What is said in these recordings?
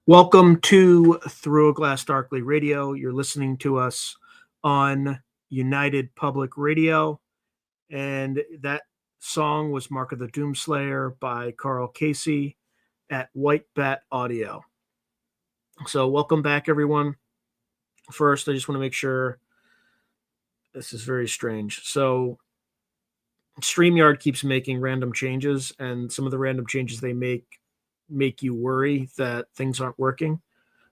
Welcome to Through a Glass Darkly Radio. You're listening to us on United Public Radio, and that song was Mark of the Doomslayer by Carl Casey at White Bat Audio. So, welcome back, everyone. First, I just want to make sure this is very strange. So, StreamYard keeps making random changes, and some of the random changes they make you worry that things aren't working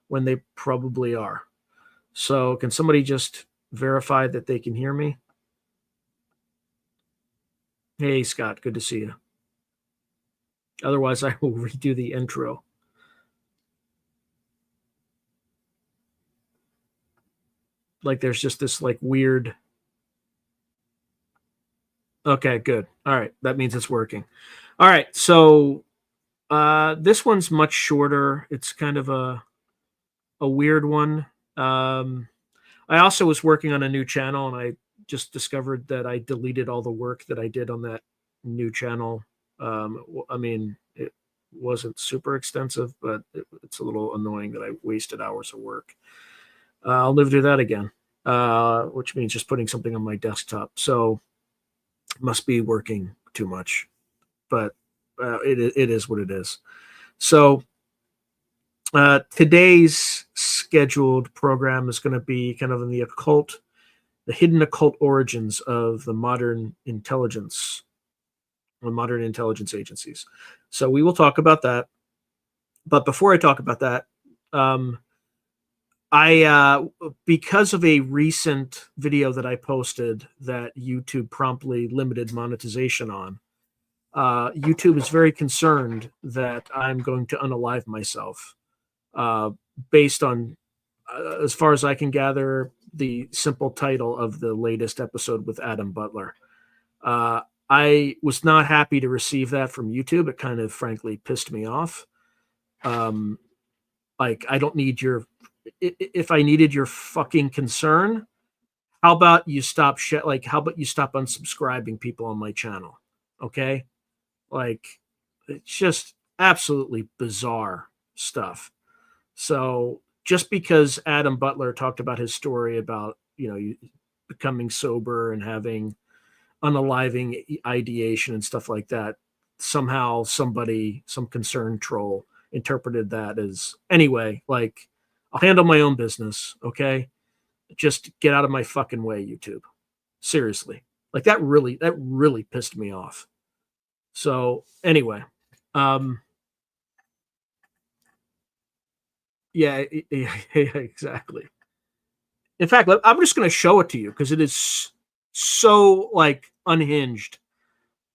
when they probably are. So can somebody just verify that they can hear me? Hey, Scott, good to see you. Otherwise, I will redo the intro. Like there's just this like weird. Okay, good. All right. That means it's working. All right. So this one's much shorter. It's kind of a weird one. I also was working on a new channel and I just discovered that I deleted all the work that I did on that new channel. I mean, it wasn't super extensive, but it's a little annoying that I wasted hours of work. I'll never do that again, which means just putting something on my desktop. So it must be working too much, but it is what it is. So today's scheduled program is going to be kind of in the occult, the hidden occult origins of the modern intelligence agencies. So we will talk about that. But before I talk about that, I because of a recent video that I posted that YouTube promptly limited monetization on, YouTube is very concerned that I'm going to unalive myself, based on, as far as I can gather, the simple title of the latest episode with Adam Butler. I was not happy to receive that from YouTube. It kind of frankly pissed me off. Like, I don't need your, if I needed your fucking concern, how about you stop how about you stop unsubscribing people on my channel? Okay. Like, it's just absolutely bizarre stuff. So just because Adam Butler talked about his story about, becoming sober and having unaliving ideation and stuff like that, somehow somebody, some concerned troll, interpreted that as, anyway, like, I'll handle my own business, okay? Just get out of my fucking way, YouTube. Seriously. Like, that really pissed me off. So anyway, yeah, exactly. In fact, I'm just going to show it to you because it is so like unhinged.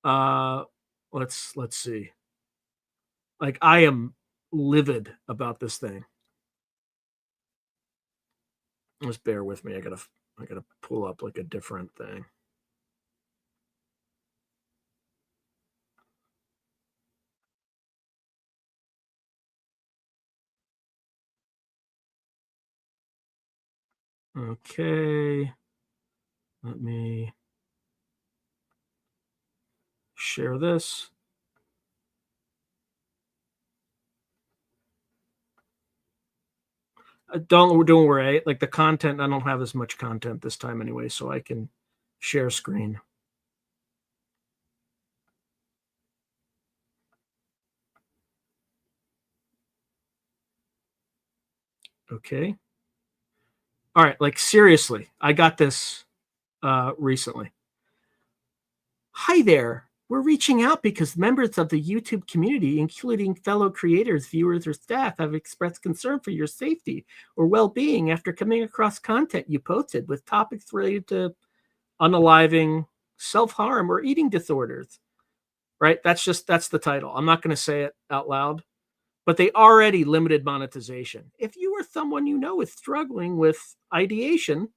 Uh, let's see. Like, I am livid about this thing. Just bear with me. I gotta pull up like a different thing. Okay. Let me share this. Don't worry. Like, the content, I don't have as much content this time anyway, so I can share screen. Okay. All right. Like, seriously, I got this recently. Hi there. We're reaching out because members of the YouTube community, including fellow creators, viewers, or staff, have expressed concern for your safety or well-being after coming across content you posted with topics related to unaliving, self-harm, or eating disorders. Right? That's the title. I'm not going to say it out loud, but they already limited monetization. If you or someone you know is struggling with ideation,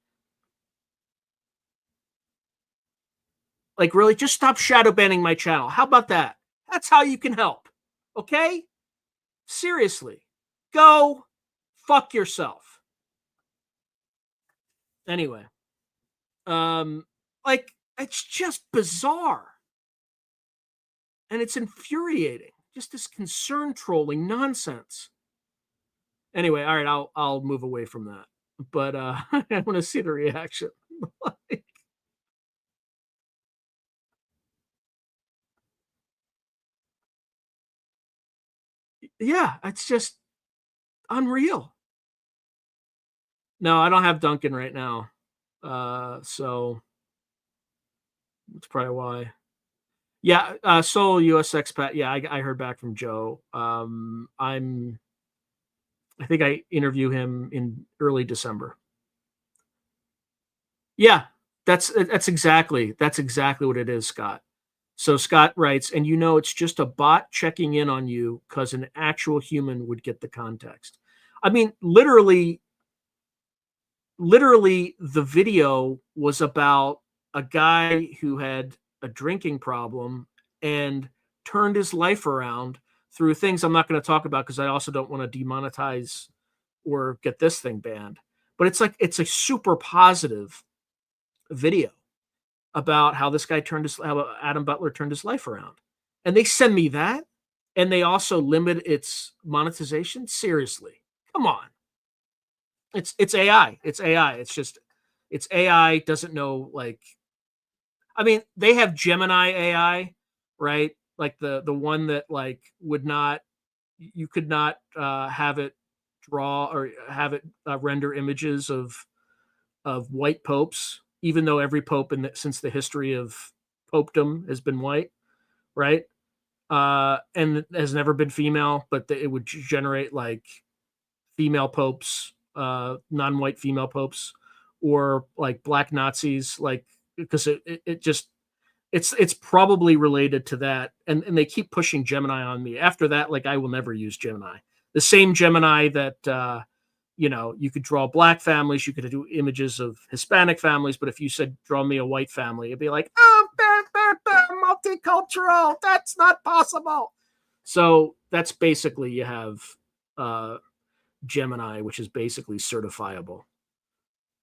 like, really, just stop shadow banning my channel. How about that? That's how you can help. Okay? Seriously. Go fuck yourself. Anyway. Like, it's just bizarre. And it's infuriating. Just this concern trolling nonsense. Anyway, all right, I'll move away from that. But I want to see the reaction. Yeah, it's just unreal. No, I don't have Duncan right now. So that's probably why. Yeah, Seoul US expat. Yeah, I heard back from Joe. I think I interview him in early December. Yeah, that's exactly what it is, Scott. So Scott writes, and it's just a bot checking in on you because an actual human would get the context. I mean, literally, the video was about a guy who had a drinking problem and turned his life around through things I'm not going to talk about because I also don't want to demonetize or get this thing banned. But it's a super positive video about how this guy how Adam Butler turned his life around. And they send me that, and they also limit its monetization. Seriously, come on. It's AI. It's AI. It's AI doesn't know, like, I mean, they have Gemini AI, right? Like the one that like would not, you could not have it draw or have it render images of white popes, even though every pope since the history of popedom has been white, right? And has never been female, but it would generate like female popes, non-white female popes, or like black Nazis, like, because it just it's probably related to that, and they keep pushing Gemini on me. After that, like, I will never use Gemini. The same Gemini that you could draw black families, you could do images of Hispanic families, but if you said draw me a white family, it'd be like, oh, multicultural, that's not possible. So that's basically, you have Gemini, which is basically certifiable.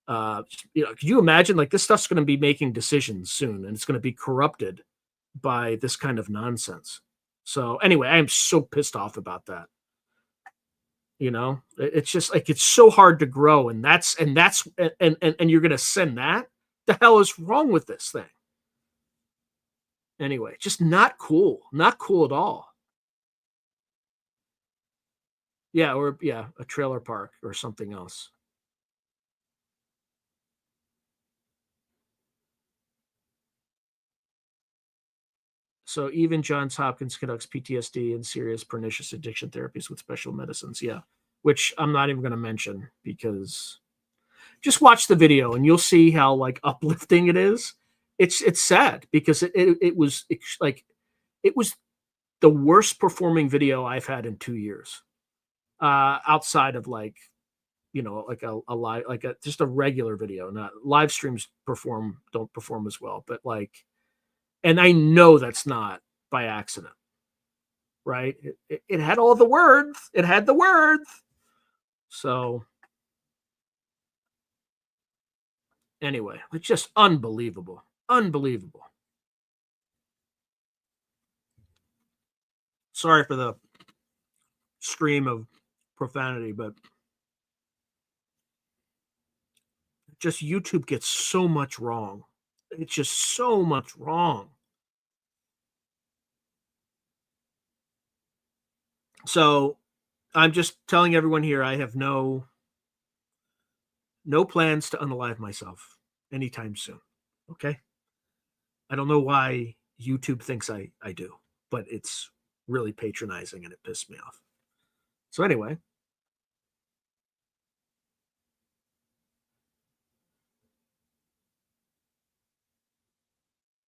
Could you imagine, like, this stuff's going to be making decisions soon, and it's going to be corrupted by this kind of nonsense. So anyway, I am so pissed off about that. It's just like, it's so hard to grow, and you're going to send that. The hell is wrong with this thing? Anyway, just not cool. Not cool at all. Yeah, or yeah, a trailer park or something else. So even Johns Hopkins conducts PTSD and serious pernicious addiction therapies with special medicines. Yeah, which I'm not even going to mention, because just watch the video and you'll see how, like, uplifting it is. It's sad because it was like, it was the worst performing video I've had in 2 years, outside of, like, like a live, like just a regular video. Not live streams don't perform as well, but like, and I know that's not by accident, right? It had all the words. It had the words. So anyway, it's just unbelievable. Unbelievable. Sorry for the stream of profanity, but just YouTube gets so much wrong. It's just so much wrong. So I'm just telling everyone here, I have no plans to unalive myself anytime soon. Okay. I don't know why YouTube thinks I do, but it's really patronizing and it pissed me off. So anyway.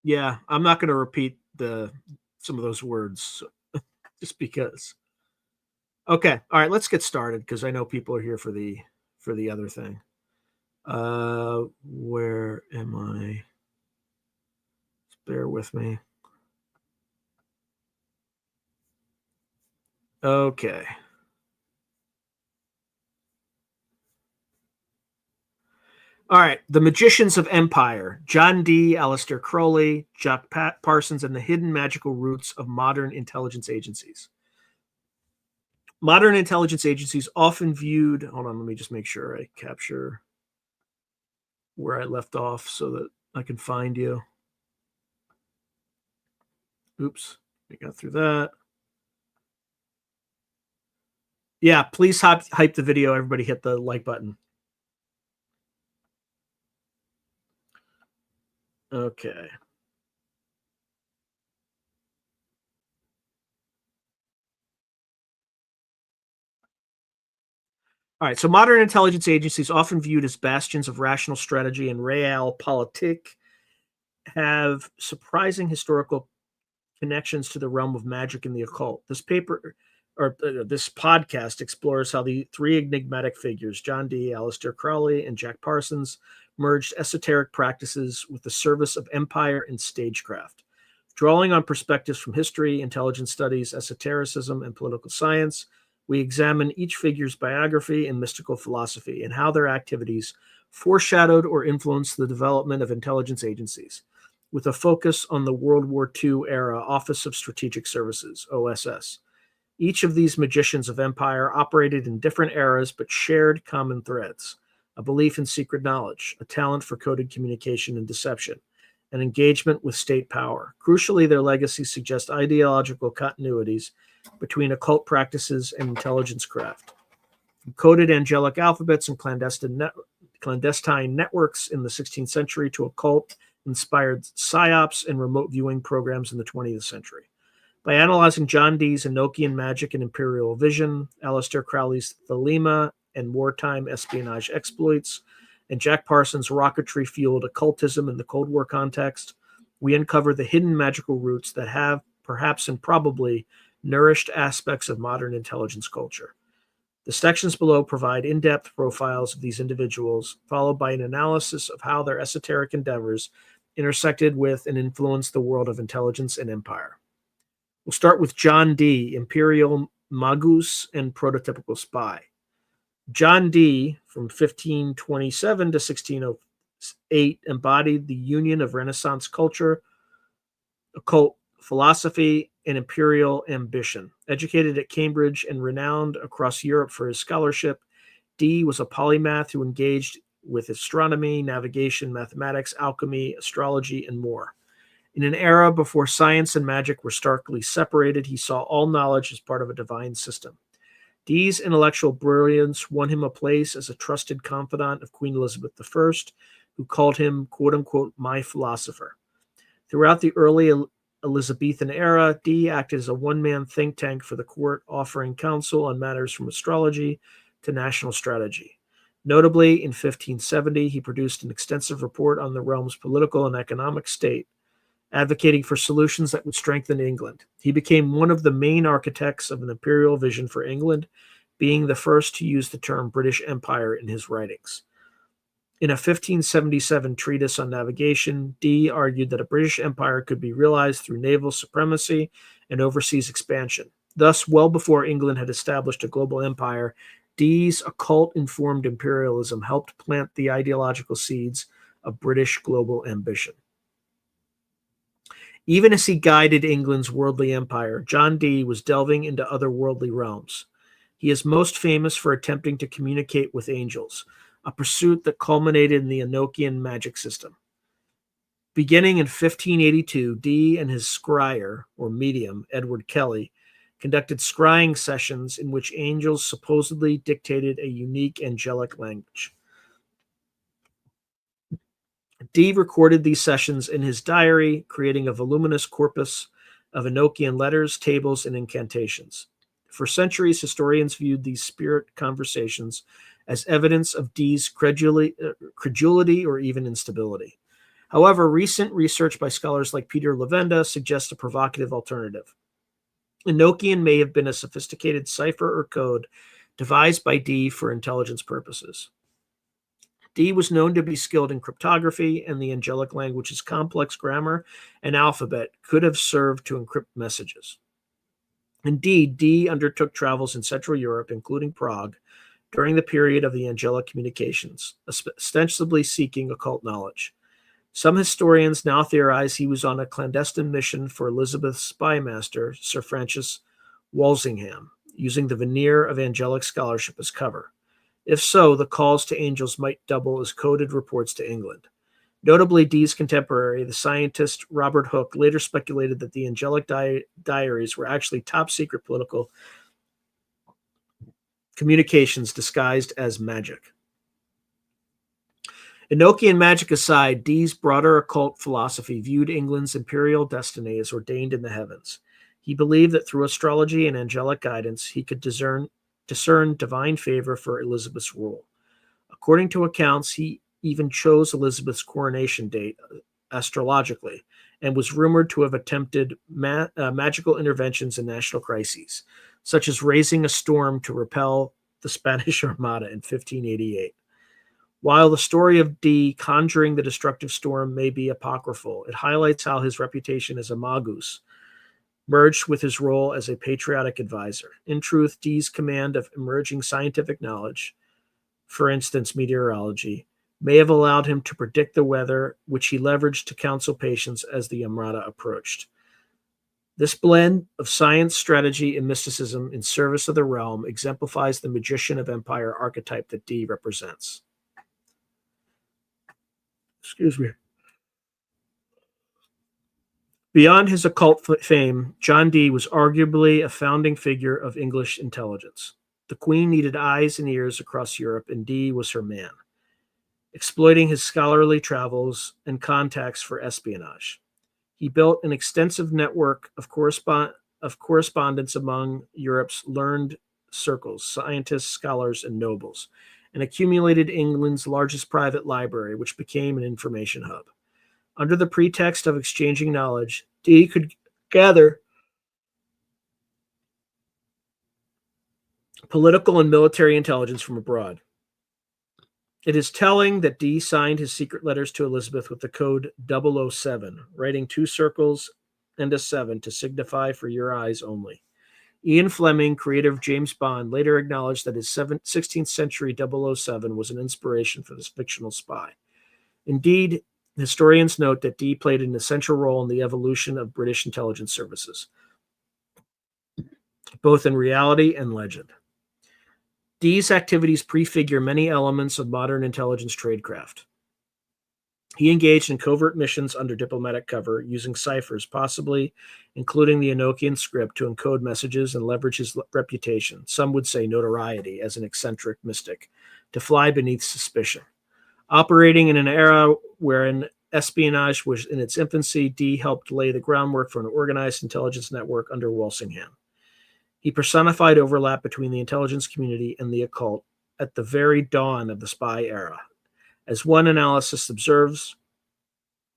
Yeah, I'm not going to repeat some of those words just because. Okay. All right, let's get started because I know people are here for the other thing. Where am I? Bear with me. Okay. All right. The Magicians of Empire. John Dee, Aleister Crowley, Jack Parsons, and the Hidden Magical Roots of Modern Intelligence Agencies. Modern intelligence agencies often viewed, hold on, let me just make sure I capture where I left off so that I can find you. Oops, we got through that. Yeah, please hype the video. Everybody hit the like button. Okay. All right, so modern intelligence agencies, often viewed as bastions of rational strategy and realpolitik, have surprising historical connections to the realm of magic and the occult. This podcast explores how the three enigmatic figures, John Dee, Aleister Crowley, and Jack Parsons, merged esoteric practices with the service of empire and stagecraft. Drawing on perspectives from history, intelligence studies, esotericism, and political science, we examine each figure's biography and mystical philosophy and how their activities foreshadowed or influenced the development of intelligence agencies, with a focus on the World War II era Office of Strategic Services, OSS. Each of these magicians of empire operated in different eras but shared common threads: a belief in secret knowledge, a talent for coded communication and deception, an engagement with state power. Crucially, their legacies suggest ideological continuities between occult practices and intelligence craft. From coded angelic alphabets and clandestine networks in the 16th century to occult inspired psyops and remote viewing programs in the 20th century. By analyzing John Dee's Enochian magic and imperial vision, Aleister Crowley's Thelema and wartime espionage exploits, and Jack Parsons' rocketry-fueled occultism in the Cold War context, we uncover the hidden magical roots that have, perhaps and probably, nourished aspects of modern intelligence culture. The sections below provide in-depth profiles of these individuals, followed by an analysis of how their esoteric endeavors intersected with and influenced the world of intelligence and empire. We'll start with John Dee, Imperial Magus and Prototypical Spy. John Dee, from 1527 to 1608, embodied the union of Renaissance culture, occult philosophy, and imperial ambition. Educated at Cambridge and renowned across Europe for his scholarship, Dee was a polymath who engaged with astronomy, navigation, mathematics, alchemy, astrology, and more. In an era before science and magic were starkly separated, he saw all knowledge as part of a divine system. Dee's intellectual brilliance won him a place as a trusted confidant of Queen Elizabeth I, who called him, quote-unquote, my philosopher. Throughout the early Elizabethan era, Dee acted as a one-man think tank for the court, offering counsel on matters from astrology to national strategy. Notably, in 1570, he produced an extensive report on the realm's political and economic state, advocating for solutions that would strengthen England. He became one of the main architects of an imperial vision for England, being the first to use the term British Empire in his writings. In a 1577 treatise on navigation, Dee argued that a British Empire could be realized through naval supremacy and overseas expansion. Thus, well before England had established a global empire, Dee's occult-informed imperialism helped plant the ideological seeds of British global ambition. Even as he guided England's worldly empire, John Dee was delving into otherworldly realms. He is most famous for attempting to communicate with angels, a pursuit that culminated in the Enochian magic system. Beginning in 1582, Dee and his scryer, or medium, Edward Kelly, conducted scrying sessions in which angels supposedly dictated a unique angelic language. Dee recorded these sessions in his diary, creating a voluminous corpus of Enochian letters, tables, and incantations. For centuries, historians viewed these spirit conversations as evidence of Dee's credulity or even instability. However, recent research by scholars like Peter Levenda suggests a provocative alternative. Enochian may have been a sophisticated cipher or code devised by Dee for intelligence purposes. Dee was known to be skilled in cryptography, and the angelic language's complex grammar and alphabet could have served to encrypt messages. Indeed, Dee undertook travels in Central Europe, including Prague, during the period of the angelic communications, ostensibly seeking occult knowledge. Some historians now theorize he was on a clandestine mission for Elizabeth's spy master, Sir Francis Walsingham, using the veneer of angelic scholarship as cover. If so, the calls to angels might double as coded reports to England. Notably, Dee's contemporary, the scientist Robert Hooke, later speculated that the angelic diaries were actually top-secret political communications disguised as magic. Enochian magic aside, Dee's broader occult philosophy viewed England's imperial destiny as ordained in the heavens. He believed that through astrology and angelic guidance, he could discern divine favor for Elizabeth's rule. According to accounts, he even chose Elizabeth's coronation date astrologically and was rumored to have attempted magical interventions in national crises, such as raising a storm to repel the Spanish Armada in 1588. While the story of Dee conjuring the destructive storm may be apocryphal, it highlights how his reputation as a magus merged with his role as a patriotic advisor. In truth, Dee's command of emerging scientific knowledge, for instance, meteorology, may have allowed him to predict the weather, which he leveraged to counsel patients as the Armada approached. This blend of science, strategy, and mysticism in service of the realm exemplifies the magician of empire archetype that Dee represents. Excuse me. Beyond his occult fame, John Dee was arguably a founding figure of English intelligence. The Queen needed eyes and ears across Europe, and Dee was her man, exploiting his scholarly travels and contacts for espionage. He built an extensive network of correspondence among Europe's learned circles, scientists, scholars, and nobles, and accumulated England's largest private library, which became an information hub. Under the pretext of exchanging knowledge, Dee could gather political and military intelligence from abroad. It is telling that Dee signed his secret letters to Elizabeth with the code 007, writing 2 circles and a 7 to signify for your eyes only. Ian Fleming, creator of James Bond, later acknowledged that his 16th century 007 was an inspiration for this fictional spy. Indeed, historians note that Dee played an essential role in the evolution of British intelligence services, both in reality and legend. Dee's activities prefigure many elements of modern intelligence tradecraft. He engaged in covert missions under diplomatic cover, using ciphers, possibly including the Enochian script, to encode messages and leverage his reputation, some would say notoriety, as an eccentric mystic, to fly beneath suspicion. Operating in an era wherein espionage was in its infancy, Dee helped lay the groundwork for an organized intelligence network under Walsingham. He personified overlap between the intelligence community and the occult at the very dawn of the spy era. As one analysis observes,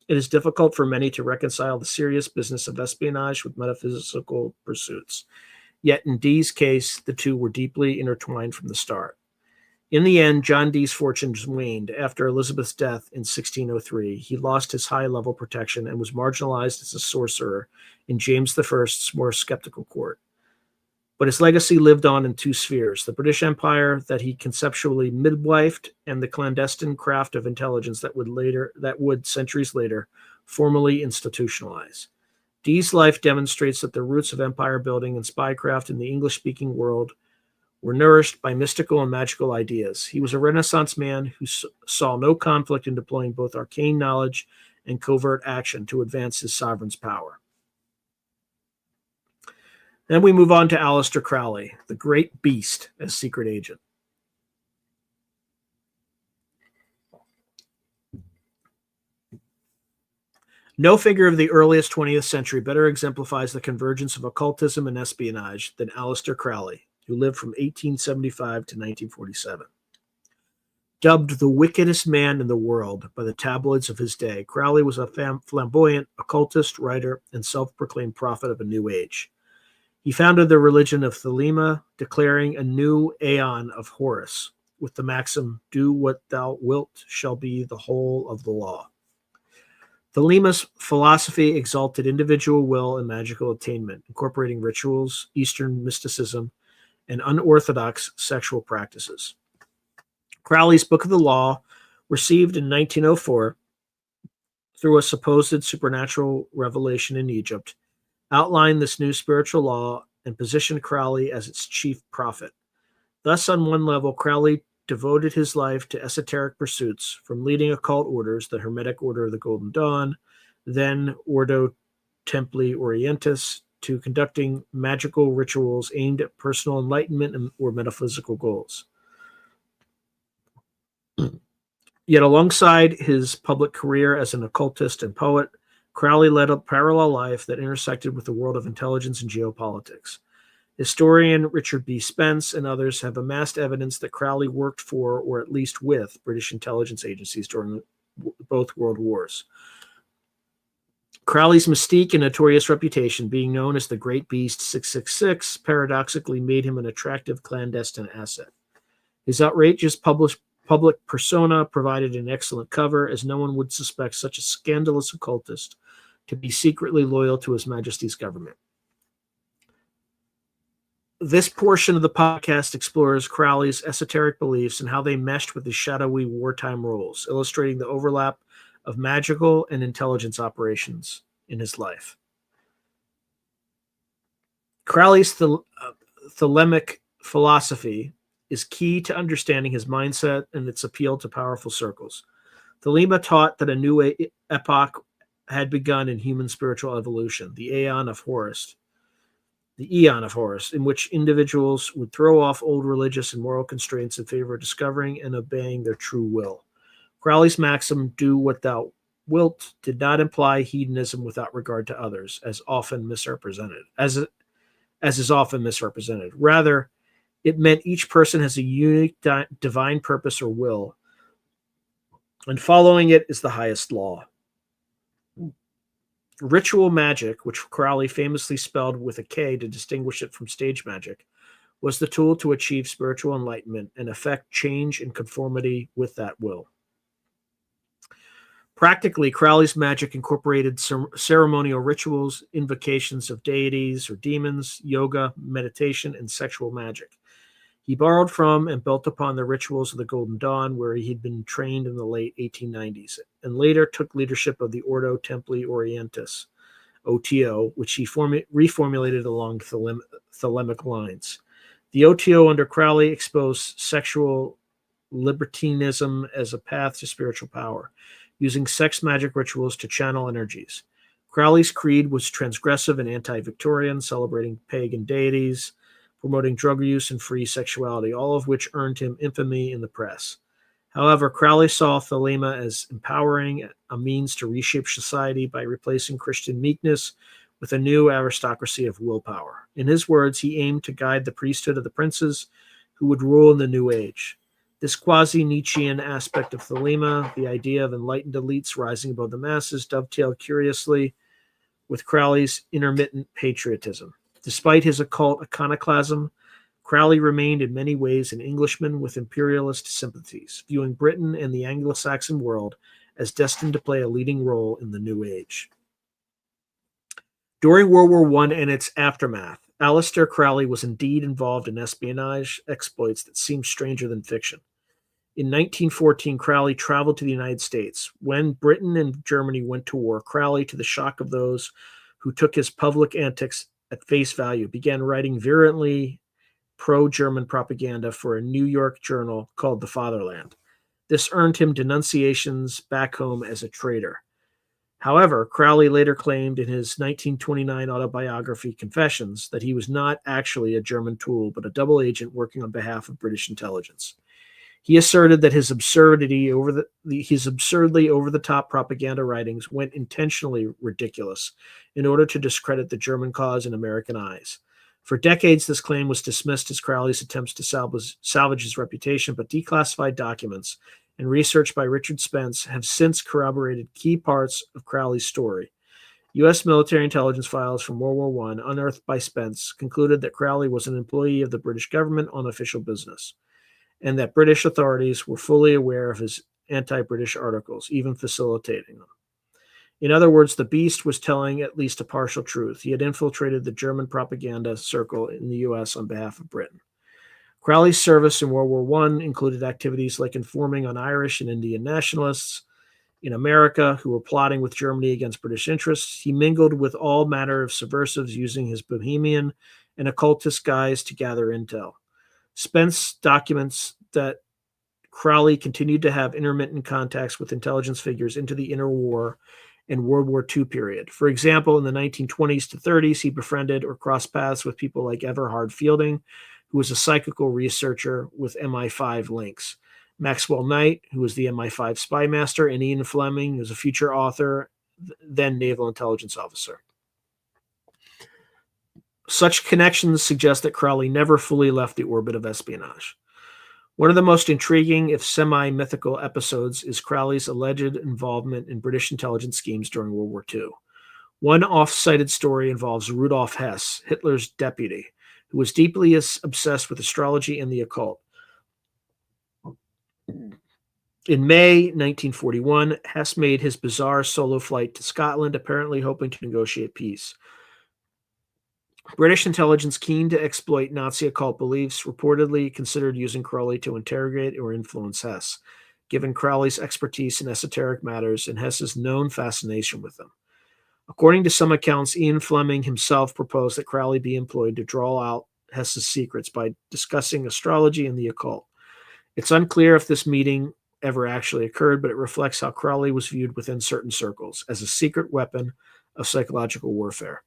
it is difficult for many to reconcile the serious business of espionage with metaphysical pursuits. Yet in Dee's case, the two were deeply intertwined from the start. In the end, John Dee's fortunes waned. After Elizabeth's death in 1603, he lost his high-level protection and was marginalized as a sorcerer in James I's more skeptical court. But his legacy lived on in 2 spheres: the British Empire that he conceptually midwifed, and the clandestine craft of intelligence that would centuries later formally institutionalize. Dee's life demonstrates that the roots of empire building and spycraft in the English-speaking world were nourished by mystical and magical ideas. He was a Renaissance man who saw no conflict in deploying both arcane knowledge and covert action to advance his sovereign's power. Then we move on to Aleister Crowley, the great beast as secret agent. No figure of the earliest 20th century better exemplifies the convergence of occultism and espionage than Aleister Crowley, who lived from 1875 to 1947. Dubbed the wickedest man in the world by the tabloids of his day, Crowley was a flamboyant occultist, writer, and self-proclaimed prophet of a new age. He founded the religion of Thelema, declaring a new aeon of Horus, with the maxim, "Do what thou wilt shall be the whole of the law." Thelema's philosophy exalted individual will and magical attainment, incorporating rituals, Eastern mysticism, and unorthodox sexual practices. Crowley's Book of the Law, received in 1904 through a supposed supernatural revelation in Egypt, outlined this new spiritual law and positioned Crowley as its chief prophet. Thus, on one level, Crowley devoted his life to esoteric pursuits, from leading occult orders, the Hermetic Order of the Golden Dawn, then Ordo Templi Orientis, to conducting magical rituals aimed at personal enlightenment or metaphysical goals. Yet alongside his public career as an occultist and poet, Crowley led a parallel life that intersected with the world of intelligence and geopolitics. Historian Richard B. Spence and others have amassed evidence that Crowley worked for, or at least with, British intelligence agencies during both world wars. Crowley's mystique and notorious reputation, being known as the Great Beast 666, paradoxically made him an attractive clandestine asset. His outrageous public persona provided an excellent cover, as no one would suspect such a scandalous occultist to be secretly loyal to His Majesty's government. This portion of the podcast explores Crowley's esoteric beliefs and how they meshed with his shadowy wartime roles, illustrating the overlap of magical and intelligence operations in his life. Crowley's thelemic philosophy is key to understanding his mindset and its appeal to powerful circles. Thelema taught that a new epoch had begun in human spiritual evolution, the Aeon of Horus, in which individuals would throw off old religious and moral constraints in favor of discovering and obeying their true will. Crowley's maxim, "Do what thou wilt," did not imply hedonism without regard to others, as is often misrepresented. Rather, it meant each person has a unique divine purpose or will, and following it is the highest law. Ritual magic, which Crowley famously spelled with a K to distinguish it from stage magic, was the tool to achieve spiritual enlightenment and effect change in conformity with that will. Practically, Crowley's magic incorporated ceremonial rituals, invocations of deities or demons, yoga, meditation, and sexual magic. He borrowed from and built upon the rituals of the Golden Dawn, where he had been trained in the late 1890s, and later took leadership of the Ordo Templi Orientis, OTO, which he reformulated along thelemic lines. The OTO under Crowley exposed sexual libertinism as a path to spiritual power, using sex magic rituals to channel energies. Crowley's creed was transgressive and anti-Victorian, celebrating pagan deities, promoting drug use and free sexuality, all of which earned him infamy in the press. However, Crowley saw thelema as empowering, a means to reshape society by replacing Christian meekness with a new aristocracy of willpower. In his words, he aimed to guide the priesthood of the princes who would rule in the New Age. This quasi-Nietzschean aspect of thelema, the idea of enlightened elites rising above the masses, dovetailed curiously with Crowley's intermittent patriotism. Despite his occult iconoclasm, Crowley remained in many ways an Englishman with imperialist sympathies, viewing Britain and the Anglo-Saxon world as destined to play a leading role in the New Age. During World War I and its aftermath, Aleister Crowley was indeed involved in espionage exploits that seemed stranger than fiction. In 1914, Crowley traveled to the United States. When Britain and Germany went to war, Crowley, to the shock of those who took his public antics at face value, began writing virulently pro-German propaganda for a New York journal called The Fatherland. This earned him denunciations back home as a traitor. However, Crowley later claimed in his 1929 autobiography, Confessions, that he was not actually a German tool, but a double agent working on behalf of British intelligence. He asserted that his absurdly over-the-top propaganda writings went intentionally ridiculous in order to discredit the German cause in American eyes. For decades, this claim was dismissed as Crowley's attempts to salvage his reputation, but declassified documents and research by Richard Spence have since corroborated key parts of Crowley's story. U.S. military intelligence files from World War I, unearthed by Spence, concluded that Crowley was an employee of the British government on official business, and that British authorities were fully aware of his anti-British articles, even facilitating them. In other words, the Beast was telling at least a partial truth. He had infiltrated the German propaganda circle in the U.S. on behalf of Britain. Crowley's service in World War I included activities like informing on Irish and Indian nationalists in America who were plotting with Germany against British interests. He mingled with all manner of subversives using his bohemian and occultist guise to gather intel. Spence documents that Crowley continued to have intermittent contacts with intelligence figures into the interwar and World War II period. For example, in the 1920s to 30s, he befriended or crossed paths with people like Everhard Fielding, who was a psychical researcher with MI5 links, Maxwell Knight, who was the MI5 spy master, and Ian Fleming, who was a future author, then naval intelligence officer. Such connections suggest that Crowley never fully left the orbit of espionage. One of the most intriguing, if semi-mythical, episodes is Crowley's alleged involvement in British intelligence schemes during World War II. One off-cited story involves Rudolf Hess, Hitler's deputy, who was deeply obsessed with astrology and the occult. In May 1941, Hess made his bizarre solo flight to Scotland, apparently hoping to negotiate peace. British intelligence, keen to exploit Nazi occult beliefs, reportedly considered using Crowley to interrogate or influence Hess, given Crowley's expertise in esoteric matters and Hess's known fascination with them. According to some accounts, Ian Fleming himself proposed that Crowley be employed to draw out Hess's secrets by discussing astrology and the occult. It's unclear if this meeting ever actually occurred, but it reflects how Crowley was viewed within certain circles as a secret weapon of psychological warfare.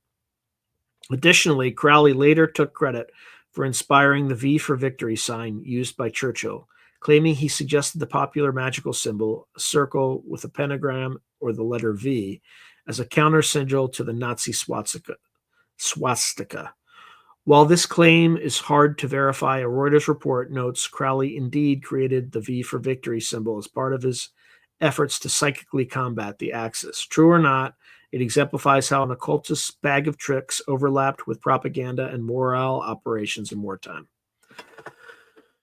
Additionally, Crowley later took credit for inspiring the V for Victory sign used by Churchill, claiming he suggested the popular magical symbol, a circle with a pentagram or the letter V, as a counter sigil to the Nazi swastika. While this claim is hard to verify, a Reuters report notes Crowley indeed created the V for Victory symbol as part of his efforts to psychically combat the Axis. True or not, it exemplifies how an occultist's bag of tricks overlapped with propaganda and morale operations in wartime.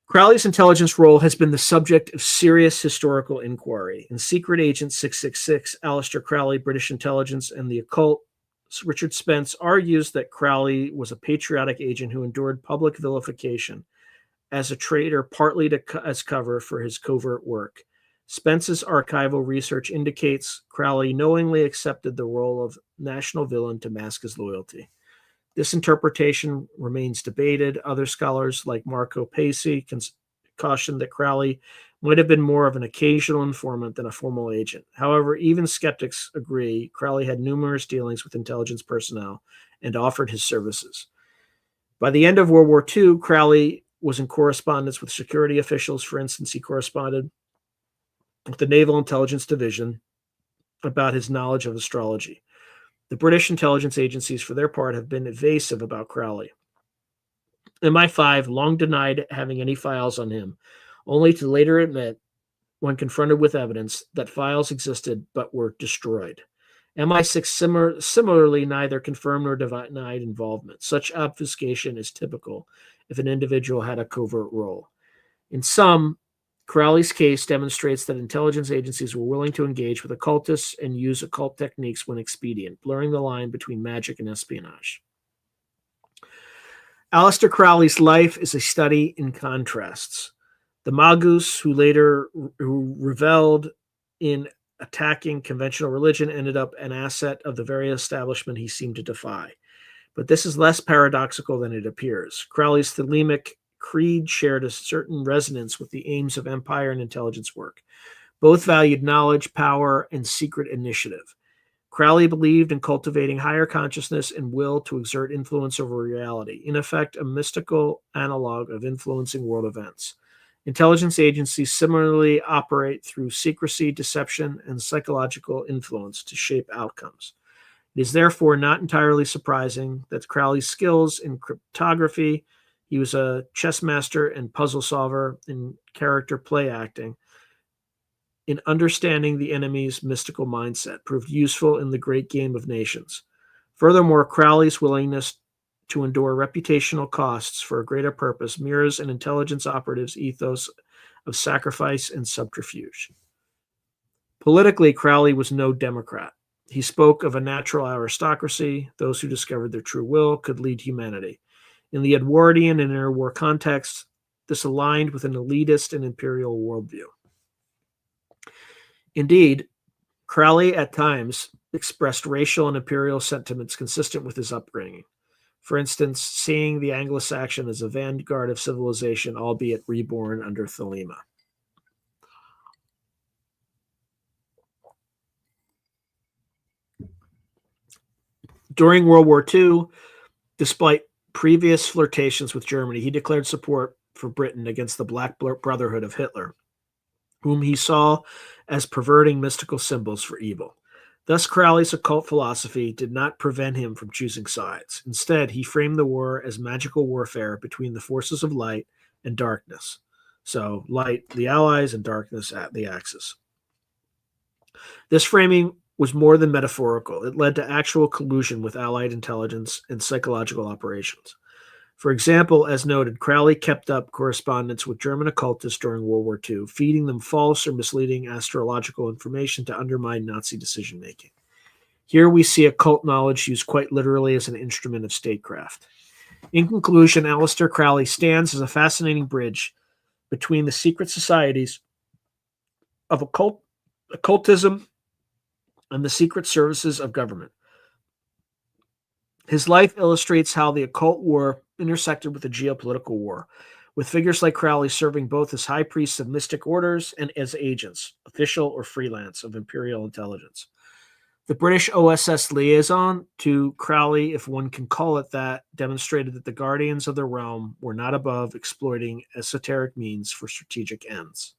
Crowley's intelligence role has been the subject of serious historical inquiry. In Secret Agent 666, Aleister Crowley, British Intelligence, and the Occult, Richard Spence argues that Crowley was a patriotic agent who endured public vilification as a traitor, partly as cover for his covert work. Spence's archival research indicates Crowley knowingly accepted the role of national villain to mask his loyalty. This interpretation remains debated. Other scholars, like Marco Pacey, caution that Crowley might have been more of an occasional informant than a formal agent. However, even skeptics agree Crowley had numerous dealings with intelligence personnel and offered his services. By the end of World War II, Crowley was in correspondence with security officials. For instance, he corresponded with the Naval Intelligence Division about his knowledge of astrology. The British intelligence agencies, for their part, have been evasive about Crowley. MI5 long denied having any files on him, only to later admit, when confronted with evidence, that files existed but were destroyed. MI6 similarly neither confirmed nor denied involvement. Such obfuscation is typical if an individual had a covert role. In sum, Crowley's case demonstrates that intelligence agencies were willing to engage with occultists and use occult techniques when expedient, blurring the line between magic and espionage. Aleister Crowley's life is a study in contrasts. The Magus, who reveled in attacking conventional religion, ended up an asset of the very establishment he seemed to defy. But this is less paradoxical than it appears. Crowley's Thelemic creed shared a certain resonance with the aims of empire and intelligence work. Both valued knowledge, power, and secret initiative. Crowley believed in cultivating higher consciousness and will to exert influence over reality, in effect, a mystical analog of influencing world events. Intelligence agencies similarly operate through secrecy, deception, and psychological influence to shape outcomes. It is therefore not entirely surprising that Crowley's skills in cryptography, he was a chess master and puzzle solver in character play acting, in understanding the enemy's mystical mindset, proved useful in the great game of nations. Furthermore, Crowley's willingness to endure reputational costs for a greater purpose mirrors an intelligence operative's ethos of sacrifice and subterfuge. Politically, Crowley was no Democrat. He spoke of a natural aristocracy. Those who discovered their true will could lead humanity. In the Edwardian and interwar context, this aligned with an elitist and imperial worldview. Indeed, Crowley at times expressed racial and imperial sentiments consistent with his upbringing. For instance, seeing the Anglo-Saxon as a vanguard of civilization, albeit reborn under Thelema. During World War II, despite previous flirtations with Germany, he declared support for Britain against the Black Brotherhood of Hitler, whom he saw as perverting mystical symbols for evil. Thus, Crowley's occult philosophy did not prevent him from choosing sides. Instead, he framed the war as magical warfare between the forces of light and darkness. So, light, the Allies, and darkness at the Axis. This framing was more than metaphorical. It led to actual collusion with Allied intelligence and psychological operations. For example, as noted, Crowley kept up correspondence with German occultists during World War II, feeding them false or misleading astrological information to undermine Nazi decision-making. Here we see occult knowledge used quite literally as an instrument of statecraft. In conclusion, Aleister Crowley stands as a fascinating bridge between the secret societies of occultism and the secret services of government. His life illustrates how the occult war intersected with the geopolitical war, with figures like Crowley serving both as high priests of mystic orders and as agents, official or freelance, of imperial intelligence. The British OSS liaison to Crowley, if one can call it that, demonstrated that the guardians of the realm were not above exploiting esoteric means for strategic ends.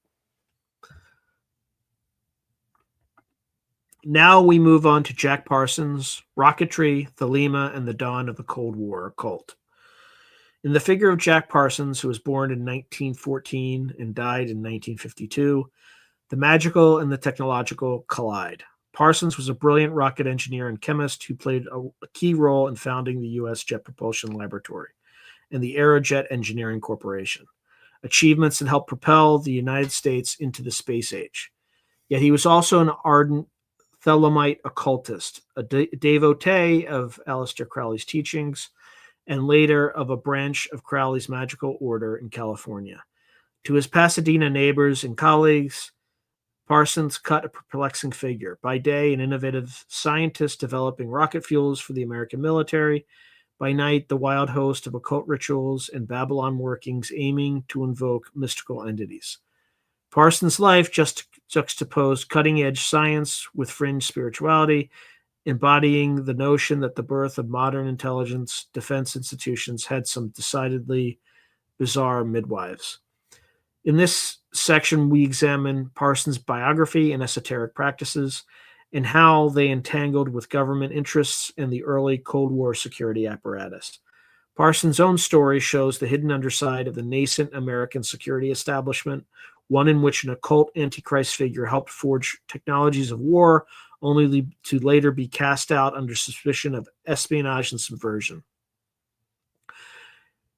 Now we move on to Jack Parsons, rocketry, Thelema, and the dawn of the Cold War occult. In the figure of Jack Parsons, who was born in 1914 and died in 1952, the magical and the technological collide. Parsons was a brilliant rocket engineer and chemist who played a key role in founding the U.S. Jet Propulsion Laboratory and the Aerojet Engineering Corporation, achievements that helped propel the United States into the space age. Yet he was also an ardent Thelemite occultist, a devotee of Aleister Crowley's teachings, and later of a branch of Crowley's magical order in California. To his Pasadena neighbors and colleagues, Parsons cut a perplexing figure. By day, an innovative scientist developing rocket fuels for the American military. By night, the wild host of occult rituals and Babylon workings aiming to invoke mystical entities. Parsons' life just juxtaposed cutting-edge science with fringe spirituality, embodying the notion that the birth of modern intelligence defense institutions had some decidedly bizarre midwives. In this section, we examine Parsons' biography and esoteric practices and how they entangled with government interests and the early Cold War security apparatus. Parsons' own story shows the hidden underside of the nascent American security establishment, one in which an occult antichrist figure helped forge technologies of war, only to later be cast out under suspicion of espionage and subversion.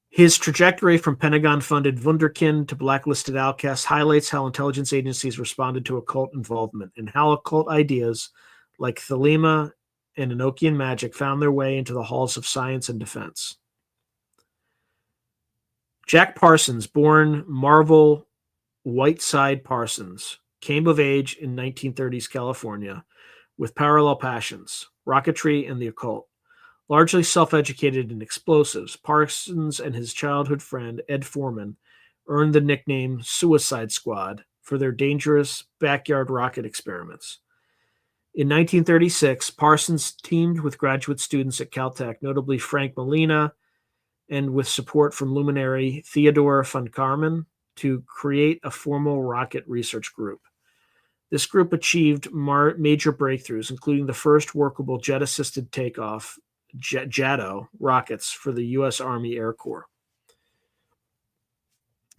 His trajectory from Pentagon-funded wunderkind to blacklisted outcast highlights how intelligence agencies responded to occult involvement and how occult ideas like Thelema and Enochian magic found their way into the halls of science and defense. Jack Parsons, born Marvel Whiteside Parsons, came of age in 1930s California with parallel passions, rocketry and the occult. Largely self-educated in explosives, Parsons and his childhood friend, Ed Foreman, earned the nickname Suicide Squad for their dangerous backyard rocket experiments. In 1936, Parsons teamed with graduate students at Caltech, notably Frank Molina, and with support from luminary Theodore von Karman, to create a formal rocket research group. This group achieved major breakthroughs, including the first workable jet-assisted takeoff JATO rockets for the U.S. Army Air Corps.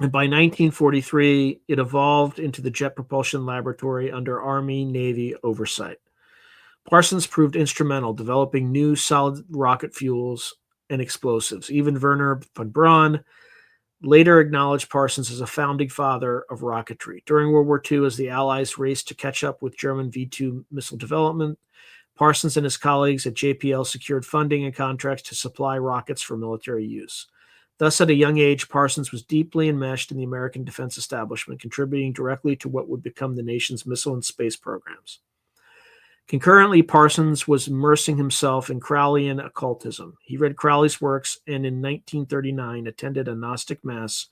And by 1943, it evolved into the Jet Propulsion Laboratory under Army-Navy oversight. Parsons proved instrumental developing new solid rocket fuels and explosives. Even Werner von Braun later acknowledged Parsons as a founding father of rocketry. During World War II, as the Allies raced to catch up with German V-2 missile development, Parsons and his colleagues at JPL secured funding and contracts to supply rockets for military use. Thus, at a young age, Parsons was deeply enmeshed in the American defense establishment, contributing directly to what would become the nation's missile and space programs. Concurrently, Parsons was immersing himself in Crowleyan occultism. He read Crowley's works and in 1939 attended a Gnostic Mass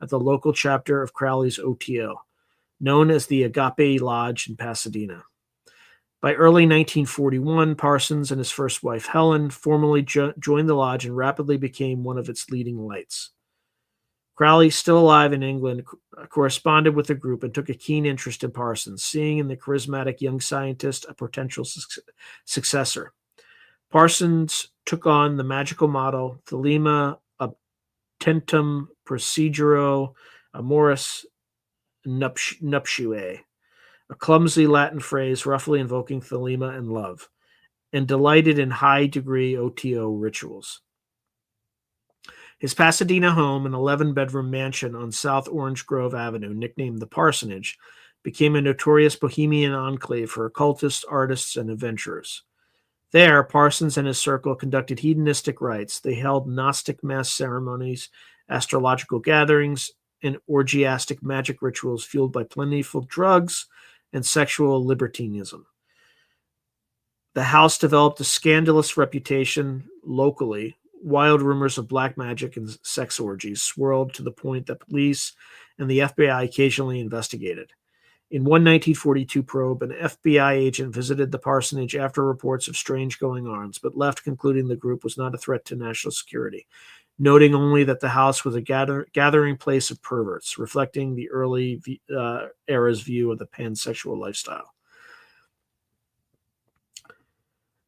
at the local chapter of Crowley's OTO, known as the Agape Lodge in Pasadena. By early 1941, Parsons and his first wife, Helen, formally joined the lodge and rapidly became one of its leading lights. Crowley, still alive in England, corresponded with the group and took a keen interest in Parsons, seeing in the charismatic young scientist a potential successor. Parsons took on the magical motto, Thelema Obtentum Proceduro Amoris Nuptiae, a clumsy Latin phrase roughly invoking Thelema and love, and delighted in high-degree OTO rituals. His Pasadena home, an 11-bedroom mansion on South Orange Grove Avenue, nicknamed the Parsonage, became a notorious bohemian enclave for occultists, artists, and adventurers. There, Parsons and his circle conducted hedonistic rites. They held Gnostic mass ceremonies, astrological gatherings, and orgiastic magic rituals fueled by plentiful drugs and sexual libertinism. The house developed a scandalous reputation locally. Wild rumors of black magic and sex orgies swirled to the point that police and the FBI occasionally investigated. In one 1942 probe, an FBI agent visited the parsonage after reports of strange goings-on, but left concluding the group was not a threat to national security, noting only that the house was a gathering place of perverts, reflecting the early era's view of the pansexual lifestyle.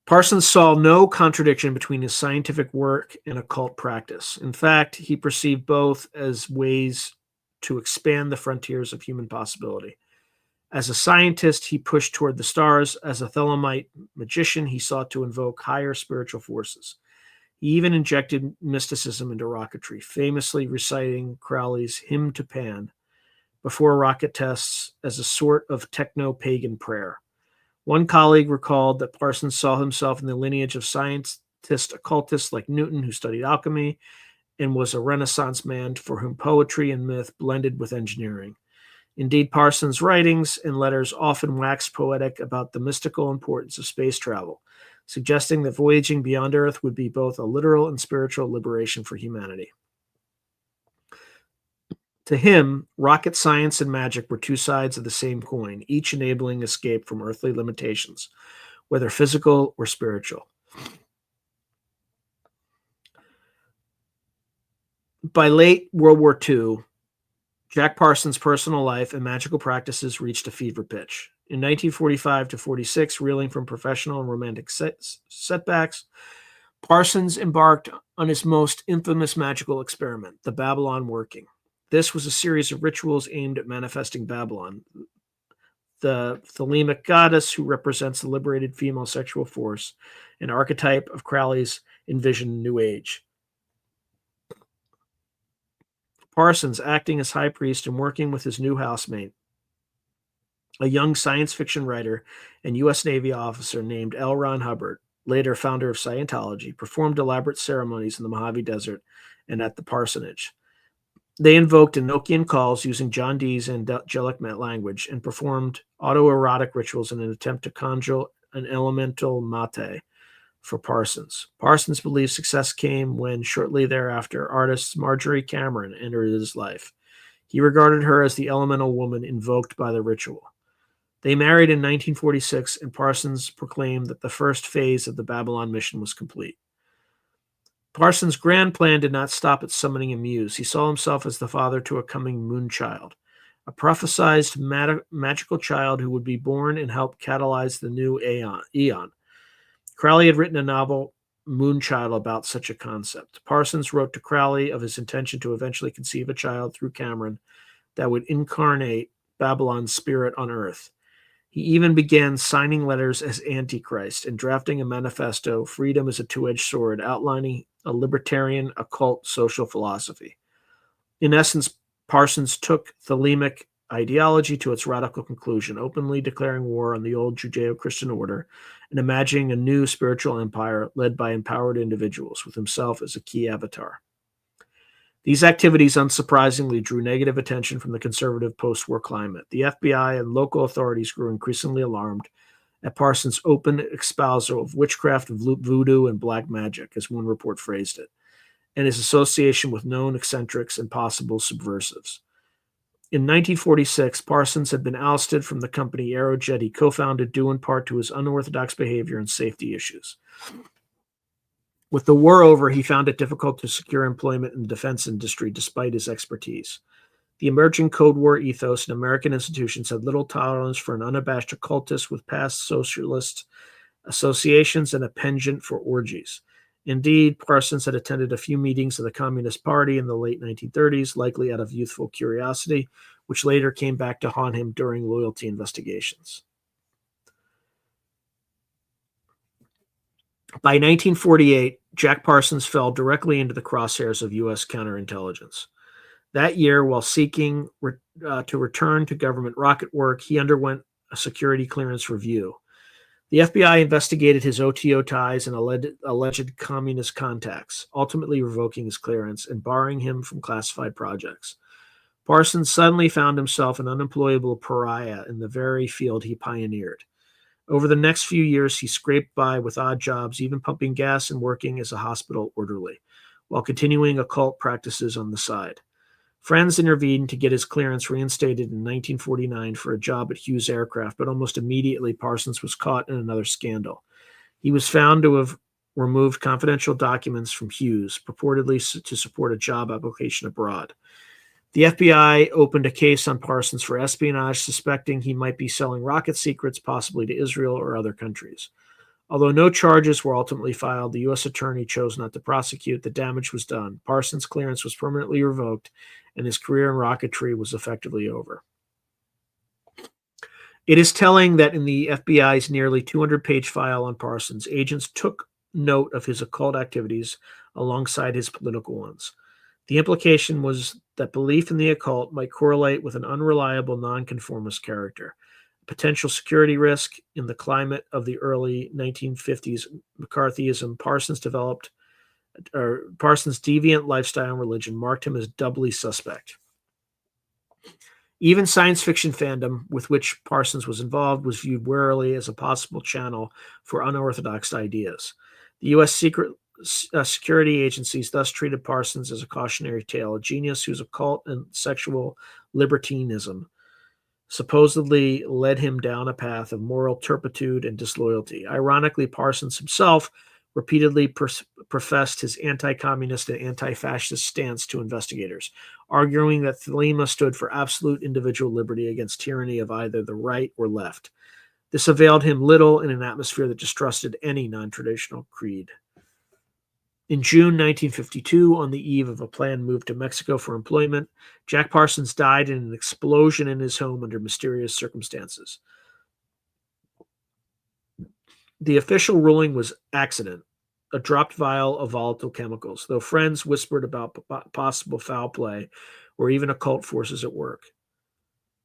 Parsons saw no contradiction between his scientific work and occult practice. In fact, he perceived both as ways to expand the frontiers of human possibility. As a scientist, he pushed toward the stars. As a Thelemite magician, he sought to invoke higher spiritual forces. He even injected mysticism into rocketry, famously reciting Crowley's Hymn to Pan before rocket tests as a sort of techno-pagan prayer. One colleague recalled that Parsons saw himself in the lineage of scientist occultists like Newton, who studied alchemy and was a Renaissance man for whom poetry and myth blended with engineering. Indeed, Parsons' writings and letters often waxed poetic about the mystical importance of space travel, suggesting that voyaging beyond Earth would be both a literal and spiritual liberation for humanity. To him, rocket science and magic were two sides of the same coin, each enabling escape from earthly limitations, whether physical or spiritual. By late World War II, Jack Parsons' personal life and magical practices reached a fever pitch. In 1945 to 46, reeling from professional and romantic setbacks, Parsons embarked on his most infamous magical experiment, the Babylon Working. This was a series of rituals aimed at manifesting Babylon, the Thelemic goddess who represents the liberated female sexual force, an archetype of Crowley's envisioned New Age. Parsons, acting as high priest and working with his new housemate, a young science fiction writer and U.S. Navy officer named L. Ron Hubbard, later founder of Scientology, performed elaborate ceremonies in the Mojave Desert and at the parsonage. They invoked Enochian calls using John Dee's angelic language and performed autoerotic rituals in an attempt to conjure an elemental mate for Parsons. Parsons believed success came when, shortly thereafter, artist Marjorie Cameron entered his life. He regarded her as the elemental woman invoked by the ritual. They married in 1946, and Parsons proclaimed that the first phase of the Babylon mission was complete. Parsons' grand plan did not stop at summoning a muse. He saw himself as the father to a coming moon child, a prophesized magical child who would be born and help catalyze the new eon. Crowley had written a novel, Moonchild, about such a concept. Parsons wrote to Crowley of his intention to eventually conceive a child through Cameron that would incarnate Babylon's spirit on Earth. He even began signing letters as Antichrist and drafting a manifesto, Freedom is a Two-Edged Sword, outlining a libertarian occult social philosophy. In essence, Parsons took Thelemic ideology to its radical conclusion, openly declaring war on the old Judeo-Christian order and imagining a new spiritual empire led by empowered individuals, with himself as a key avatar. These activities, unsurprisingly, drew negative attention from the conservative post-war climate. The FBI and local authorities grew increasingly alarmed at Parsons' open espousal of witchcraft, of voodoo, and black magic, as one report phrased it, and his association with known eccentrics and possible subversives. In 1946, Parsons had been ousted from the company Aerojet he co-founded, due in part to his unorthodox behavior and safety issues. With the war over, he found it difficult to secure employment in the defense industry despite his expertise. The emerging Cold War ethos in American institutions had little tolerance for an unabashed occultist with past socialist associations and a penchant for orgies. Indeed, Parsons had attended a few meetings of the Communist Party in the late 1930s, likely out of youthful curiosity, which later came back to haunt him during loyalty investigations. By 1948, Jack Parsons fell directly into the crosshairs of U.S. counterintelligence. That year, while seeking to return to government rocket work, he underwent a security clearance review. The FBI investigated his OTO ties and alleged communist contacts, ultimately revoking his clearance and barring him from classified projects. Parsons suddenly found himself an unemployable pariah in the very field he pioneered. Over the next few years, he scraped by with odd jobs, even pumping gas and working as a hospital orderly, while continuing occult practices on the side. Friends intervened to get his clearance reinstated in 1949 for a job at Hughes Aircraft, but almost immediately Parsons was caught in another scandal. He was found to have removed confidential documents from Hughes, purportedly to support a job application abroad. The FBI opened a case on Parsons for espionage, suspecting he might be selling rocket secrets, possibly to Israel or other countries. Although no charges were ultimately filed, the U.S. attorney chose not to prosecute. The damage was done. Parsons' clearance was permanently revoked, and his career in rocketry was effectively over. It is telling that in the FBI's nearly 200-page file on Parsons, agents took note of his occult activities alongside his political ones. The implication was that belief in the occult might correlate with an unreliable nonconformist character, a potential security risk. In the climate of the early 1950s McCarthyism, Parsons' deviant lifestyle and religion marked him as doubly suspect. Even science fiction fandom, with which Parsons was involved, was viewed warily as a possible channel for unorthodox ideas. The U.S. security agencies thus treated Parsons as a cautionary tale, a genius whose occult and sexual libertinism supposedly led him down a path of moral turpitude and disloyalty. Ironically, Parsons himself repeatedly professed his anti-communist and anti-fascist stance to investigators, arguing that Thelema stood for absolute individual liberty against tyranny of either the right or left. This availed him little in an atmosphere that distrusted any non-traditional creed. In June 1952, on the eve of a planned move to Mexico for employment, Jack Parsons died in an explosion in his home under mysterious circumstances. The official ruling was accident, a dropped vial of volatile chemicals, though friends whispered about possible foul play or even occult forces at work.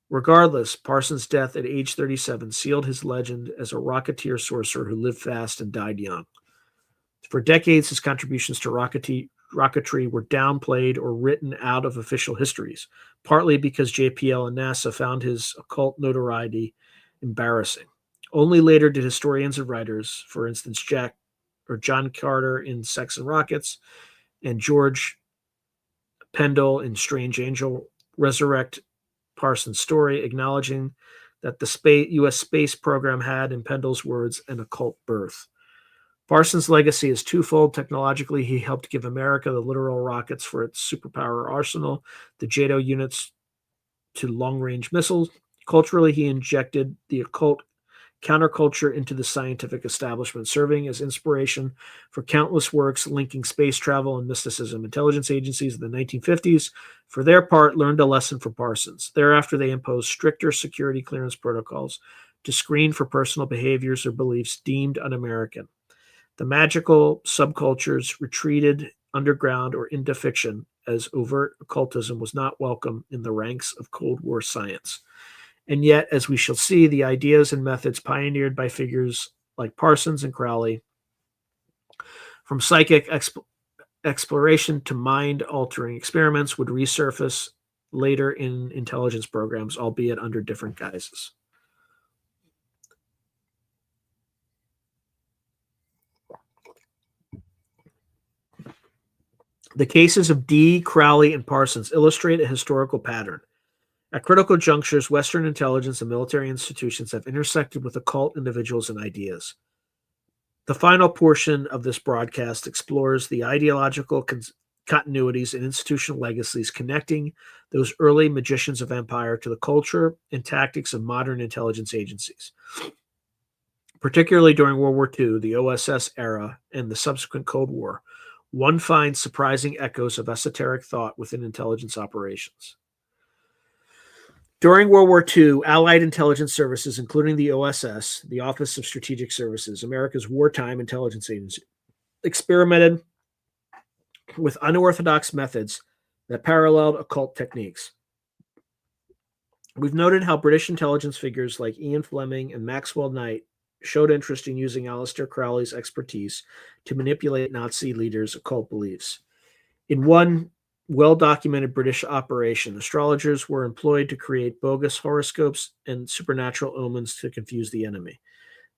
Regardless, Parsons' death at age 37 sealed his legend as a rocketeer sorcerer who lived fast and died young. For decades, his contributions to rocketry were downplayed or written out of official histories, partly because JPL and NASA found his occult notoriety embarrassing. Only later did historians and writers, for instance, John Carter in Sex and Rockets and George Pendle in Strange Angel, resurrect Parsons' story, acknowledging that the U.S. space program had, in Pendle's words, an occult birth. Parsons' legacy is twofold. Technologically, he helped give America the literal rockets for its superpower arsenal, the JATO units to long-range missiles. Culturally, he injected the occult counterculture into the scientific establishment, serving as inspiration for countless works linking space travel and mysticism. Intelligence agencies in the 1950s, for their part, learned a lesson from Parsons. Thereafter, they imposed stricter security clearance protocols to screen for personal behaviors or beliefs deemed un-American. The magical subcultures retreated underground or into fiction, as overt occultism was not welcome in the ranks of Cold War science. And yet, as we shall see, the ideas and methods pioneered by figures like Parsons and Crowley, from psychic exploration to mind-altering experiments, would resurface later in intelligence programs, albeit under different guises. The cases of Dee, Crowley, and Parsons illustrate a historical pattern. At critical junctures, Western intelligence and military institutions have intersected with occult individuals and ideas. The final portion of this broadcast explores the ideological continuities and institutional legacies connecting those early magicians of empire to the culture and tactics of modern intelligence agencies. Particularly during World War II, the OSS era, and the subsequent Cold War, one finds surprising echoes of esoteric thought within intelligence operations. During World War II, Allied intelligence services, including the OSS, the Office of Strategic Services, America's wartime intelligence agency, experimented with unorthodox methods that paralleled occult techniques. We've noted how British intelligence figures like Ian Fleming and Maxwell Knight showed interest in using Aleister Crowley's expertise to manipulate Nazi leaders' occult beliefs. In one well-documented British operation, astrologers were employed to create bogus horoscopes and supernatural omens to confuse the enemy.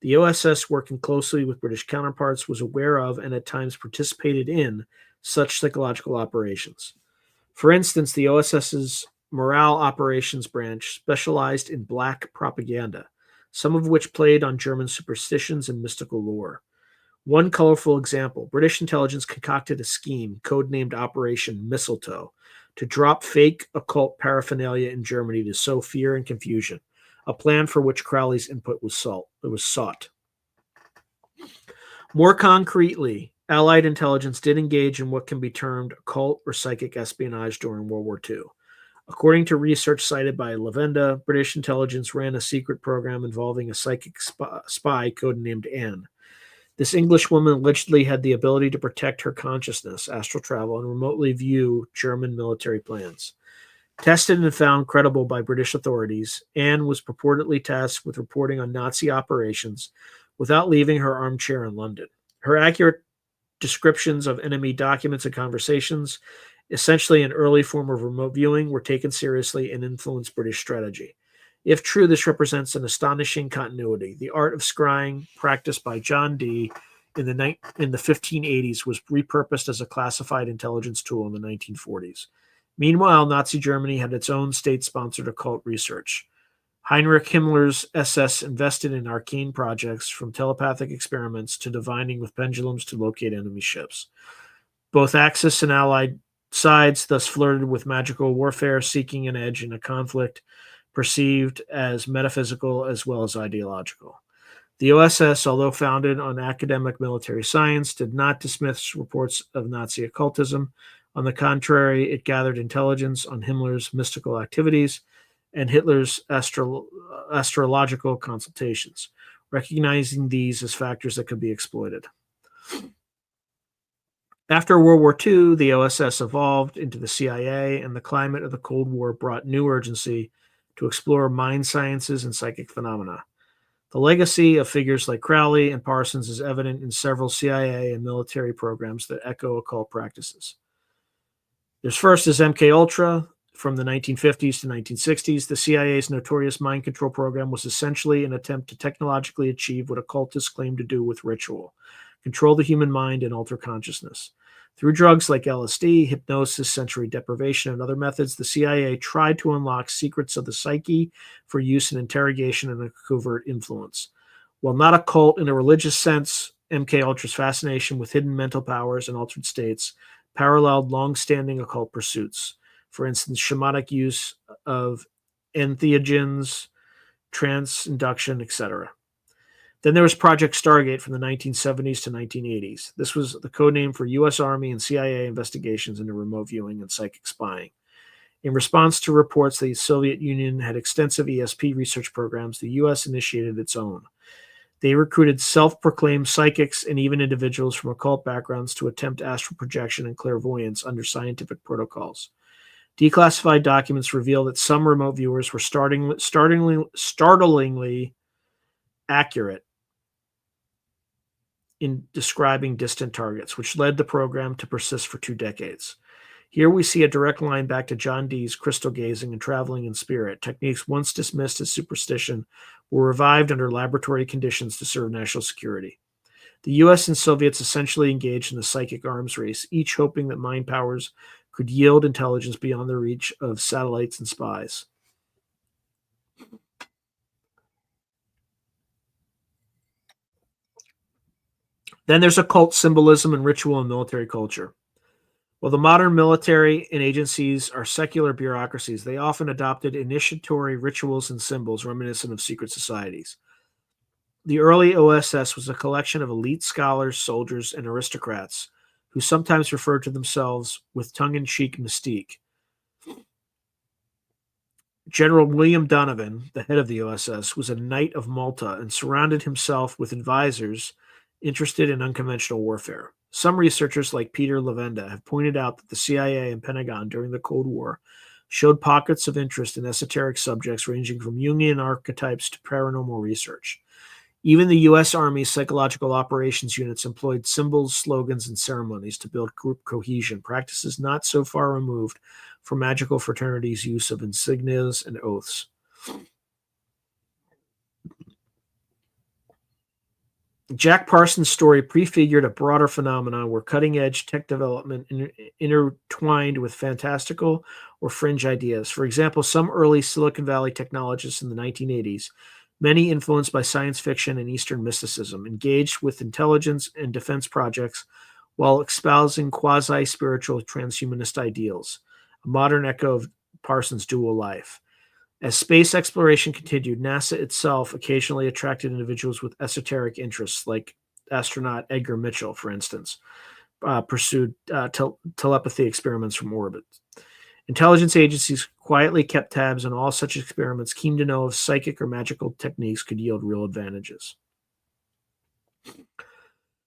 The OSS, working closely with British counterparts, was aware of and at times participated in such psychological operations. For instance, the OSS's Morale Operations Branch specialized in black propaganda, some of which played on German superstitions and mystical lore. One colorful example, British intelligence concocted a scheme codenamed Operation Mistletoe to drop fake occult paraphernalia in Germany to sow fear and confusion, a plan for which Crowley's input was sought. More concretely, Allied intelligence did engage in what can be termed occult or psychic espionage during World War II. According to research cited by Lavenda, British intelligence ran a secret program involving a psychic spy codenamed Anne. This English woman allegedly had the ability to protect her consciousness, astral travel, and remotely view German military plans. Tested and found credible by British authorities, Anne was purportedly tasked with reporting on Nazi operations without leaving her armchair in London. Her accurate descriptions of enemy documents and conversations, essentially an early form of remote viewing, were taken seriously and influenced British strategy. If true, this represents an astonishing continuity. The art of scrying, practiced by John Dee in the 1580s, was repurposed as a classified intelligence tool in the 1940s. Meanwhile, Nazi Germany had its own state-sponsored occult research. Heinrich Himmler's SS invested in arcane projects, from telepathic experiments to divining with pendulums to locate enemy ships. Both Axis and Allied sides thus flirted with magical warfare, seeking an edge in a conflict perceived as metaphysical as well as ideological. The OSS, although founded on academic military science, did not dismiss reports of Nazi occultism. On the contrary, it gathered intelligence on Himmler's mystical activities and Hitler's astrological consultations, recognizing these as factors that could be exploited. After World War II, the OSS evolved into the CIA, and the climate of the Cold War brought new urgency to explore mind sciences and psychic phenomena. The legacy of figures like Crowley and Parsons is evident in several CIA and military programs that echo occult practices. There's first is MK Ultra. From the 1950s to 1960s, the CIA's notorious mind control program was essentially an attempt to technologically achieve what occultists claim to do with ritual: control the human mind and alter consciousness. Through drugs like LSD, hypnosis, sensory deprivation, and other methods, the CIA tried to unlock secrets of the psyche for use in interrogation and a covert influence. While not a cult in a religious sense, MK Ultra's fascination with hidden mental powers and altered states paralleled long-standing occult pursuits. For instance, shamanic use of entheogens, trance induction, etc. Then there was Project Stargate from the 1970s to 1980s. This was the codename for U.S. Army and CIA investigations into remote viewing and psychic spying. In response to reports that the Soviet Union had extensive ESP research programs, the U.S. initiated its own. They recruited self-proclaimed psychics and even individuals from occult backgrounds to attempt astral projection and clairvoyance under scientific protocols. Declassified documents reveal that some remote viewers were startlingly accurate in describing distant targets, which led the program to persist for 2 decades. Here we see a direct line back to John Dee's crystal gazing and traveling in spirit. Techniques once dismissed as superstition were revived under laboratory conditions to serve national security. The US and Soviets essentially engaged in a psychic arms race, each hoping that mind powers could yield intelligence beyond the reach of satellites and spies. Then there's occult symbolism and ritual in military culture. While the modern military and agencies are secular bureaucracies, they often adopted initiatory rituals and symbols reminiscent of secret societies. The early OSS was a collection of elite scholars, soldiers, and aristocrats who sometimes referred to themselves with tongue-in-cheek mystique. General William Donovan, the head of the OSS, was a Knight of Malta and surrounded himself with advisors interested in unconventional warfare. Some researchers, like Peter Levenda, have pointed out that the CIA and Pentagon during the Cold War showed pockets of interest in esoteric subjects ranging from Jungian archetypes to paranormal research. Even the U.S. Army's psychological operations units employed symbols, slogans, and ceremonies to build group cohesion, practices not so far removed from magical fraternities' use of insignias and oaths. Jack Parsons' story prefigured a broader phenomenon where cutting-edge tech development intertwined with fantastical or fringe ideas. For example, some early Silicon Valley technologists in the 1980s, many influenced by science fiction and Eastern mysticism, engaged with intelligence and defense projects while espousing quasi-spiritual transhumanist ideals, a modern echo of Parsons' dual life. As space exploration continued, NASA itself occasionally attracted individuals with esoteric interests, like astronaut Edgar Mitchell, for instance, pursued telepathy experiments from orbit. Intelligence agencies quietly kept tabs on all such experiments, keen to know if psychic or magical techniques could yield real advantages.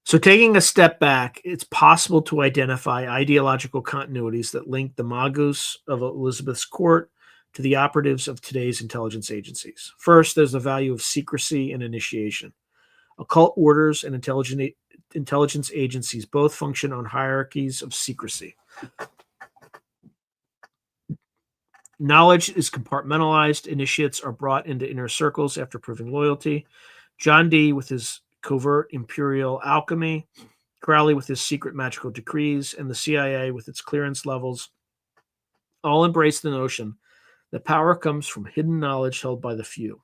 So, taking a step back, it's possible to identify ideological continuities that link the magus of Elizabeth's court to the operatives of today's intelligence agencies. First, there's the value of secrecy and initiation. Occult orders and intelligence agencies both function on hierarchies of secrecy. Knowledge is compartmentalized. Initiates are brought into inner circles after proving loyalty. John Dee with his covert imperial alchemy, Crowley with his secret magical decrees, and the CIA with its clearance levels all embrace the notion that power comes from hidden knowledge held by the few.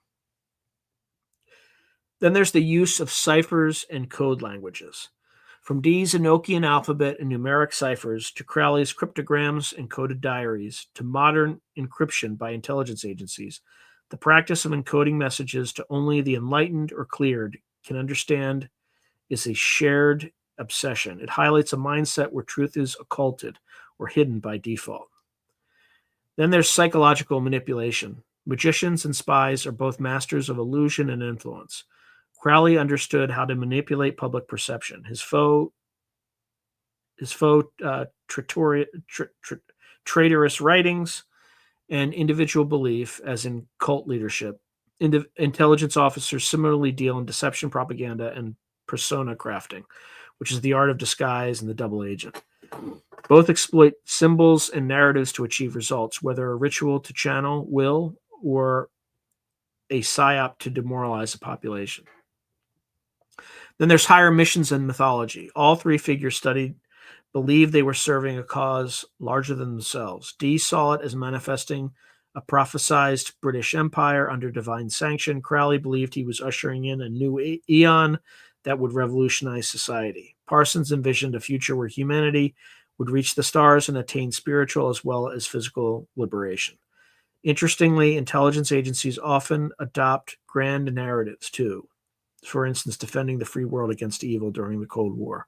Then there's the use of ciphers and code languages. From Dee's Enochian alphabet and numeric ciphers to Crowley's cryptograms and coded diaries to modern encryption by intelligence agencies, the practice of encoding messages to only the enlightened or cleared can understand is a shared obsession. It highlights a mindset where truth is occulted or hidden by default. Then there's psychological manipulation. Magicians and spies are both masters of illusion and influence. Crowley understood how to manipulate public perception. His traitorous writings and individual belief, as in cult leadership. Intelligence officers similarly deal in deception, propaganda, and persona crafting, which is the art of disguise and the double agent. Both exploit symbols and narratives to achieve results, whether a ritual to channel will or a psyop to demoralize a population. Then there's higher missions and mythology. All three figures studied believed they were serving a cause larger than themselves. Dee saw it as manifesting a prophesized British Empire under divine sanction. Crowley believed he was ushering in a new eon that would revolutionize society. Parsons envisioned a future where humanity would reach the stars and attain spiritual as well as physical liberation. Interestingly, intelligence agencies often adopt grand narratives too. For instance, defending the free world against evil during the Cold War,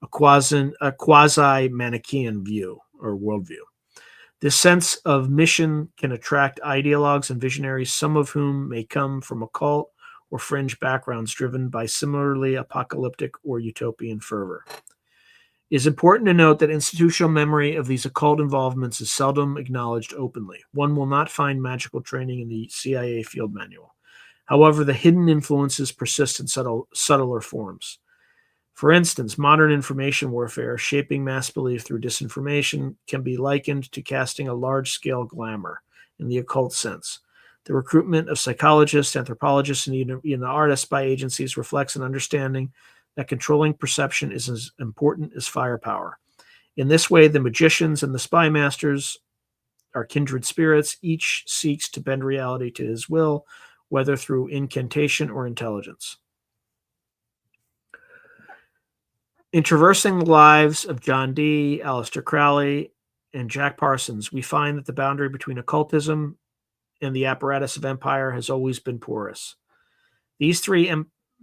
a quasi-Manichaean view or worldview. This sense of mission can attract ideologues and visionaries, some of whom may come from occult or fringe backgrounds driven by similarly apocalyptic or utopian fervor. It is important to note that institutional memory of these occult involvements is seldom acknowledged openly. One will not find magical training in the CIA field manual. However, the hidden influences persist in subtler forms. For instance, modern information warfare, shaping mass belief through disinformation, can be likened to casting a large-scale glamour in the occult sense. The recruitment of psychologists, anthropologists, and even artists by agencies reflects an understanding that controlling perception is as important as firepower. In this way, the magicians and the spy masters are kindred spirits. Each seeks to bend reality to his will, whether through incantation or intelligence. In traversing the lives of John Dee, Aleister Crowley, and Jack Parsons, we find that the boundary between occultism and the apparatus of empire has always been porous. These three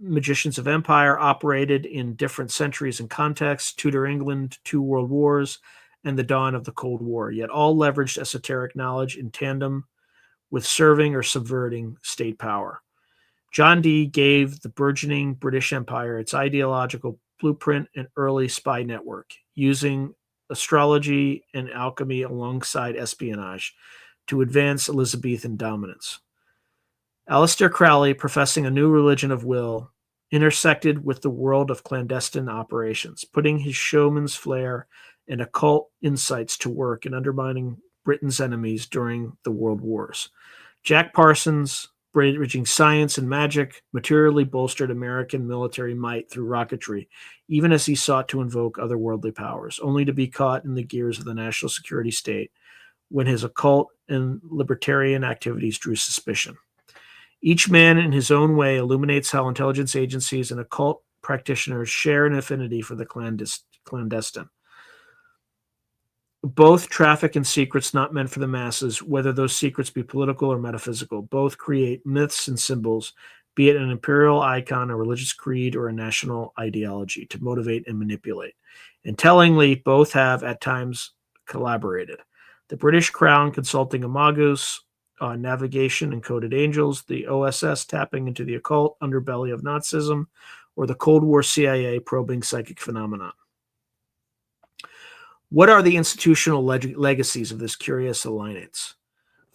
magicians of empire operated in different centuries and contexts: Tudor England, 2 world wars, and the dawn of the Cold War, yet all leveraged esoteric knowledge in tandem with serving or subverting state power. John Dee gave the burgeoning British Empire its ideological blueprint and early spy network, using astrology and alchemy alongside espionage to advance Elizabethan dominance. Aleister Crowley, professing a new religion of will, intersected with the world of clandestine operations, putting his showman's flair and occult insights to work in undermining Britain's enemies during the World Wars. Jack Parsons, bridging science and magic, materially bolstered American military might through rocketry, even as he sought to invoke otherworldly powers, only to be caught in the gears of the national security state when his occult and libertarian activities drew suspicion. Each man in his own way illuminates how intelligence agencies and occult practitioners share an affinity for the clandestine. Both traffic in secrets not meant for the masses, whether those secrets be political or metaphysical. Both create myths and symbols, be it an imperial icon, a religious creed, or a national ideology, to motivate and manipulate. And tellingly, both have at times collaborated. The British Crown consulting Imagus on navigation and coded angels, the OSS tapping into the occult underbelly of Nazism, or the Cold War CIA probing psychic phenomena. What are the institutional legacies of this curious alliance?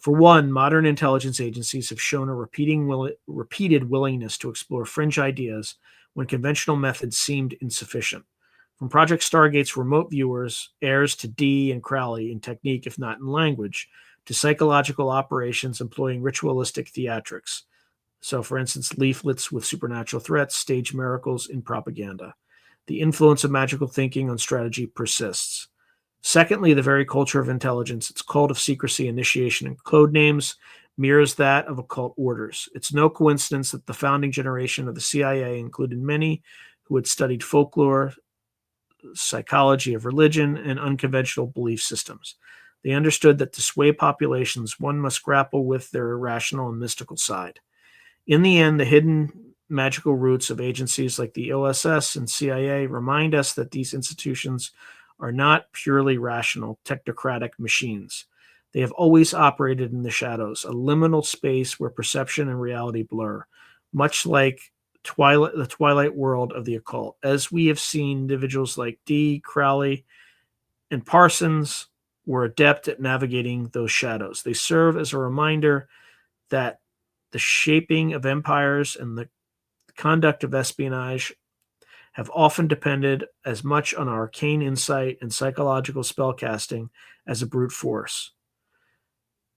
For one, modern intelligence agencies have shown a repeated willingness to explore fringe ideas when conventional methods seemed insufficient. From Project Stargate's remote viewers, heirs to Dee and Crowley in technique, if not in language, to psychological operations employing ritualistic theatrics. So, for instance, leaflets with supernatural threats, stage miracles in propaganda. The influence of magical thinking on strategy persists. Secondly, the very culture of intelligence, its cult of secrecy, initiation, and code names mirrors that of occult orders. It's no coincidence that the founding generation of the CIA included many who had studied folklore, psychology of religion, and unconventional belief systems. They understood that to sway populations, one must grapple with their irrational and mystical side. In the end, the hidden magical roots of agencies like the OSS and CIA remind us that these institutions are not purely rational, technocratic machines. They have always operated in the shadows, a liminal space where perception and reality blur, much like the twilight world of the occult. As we have seen, individuals like Dee, Crowley, and Parsons were adept at navigating those shadows. They serve as a reminder that the shaping of empires and the conduct of espionage have often depended as much on arcane insight and psychological spellcasting as a brute force.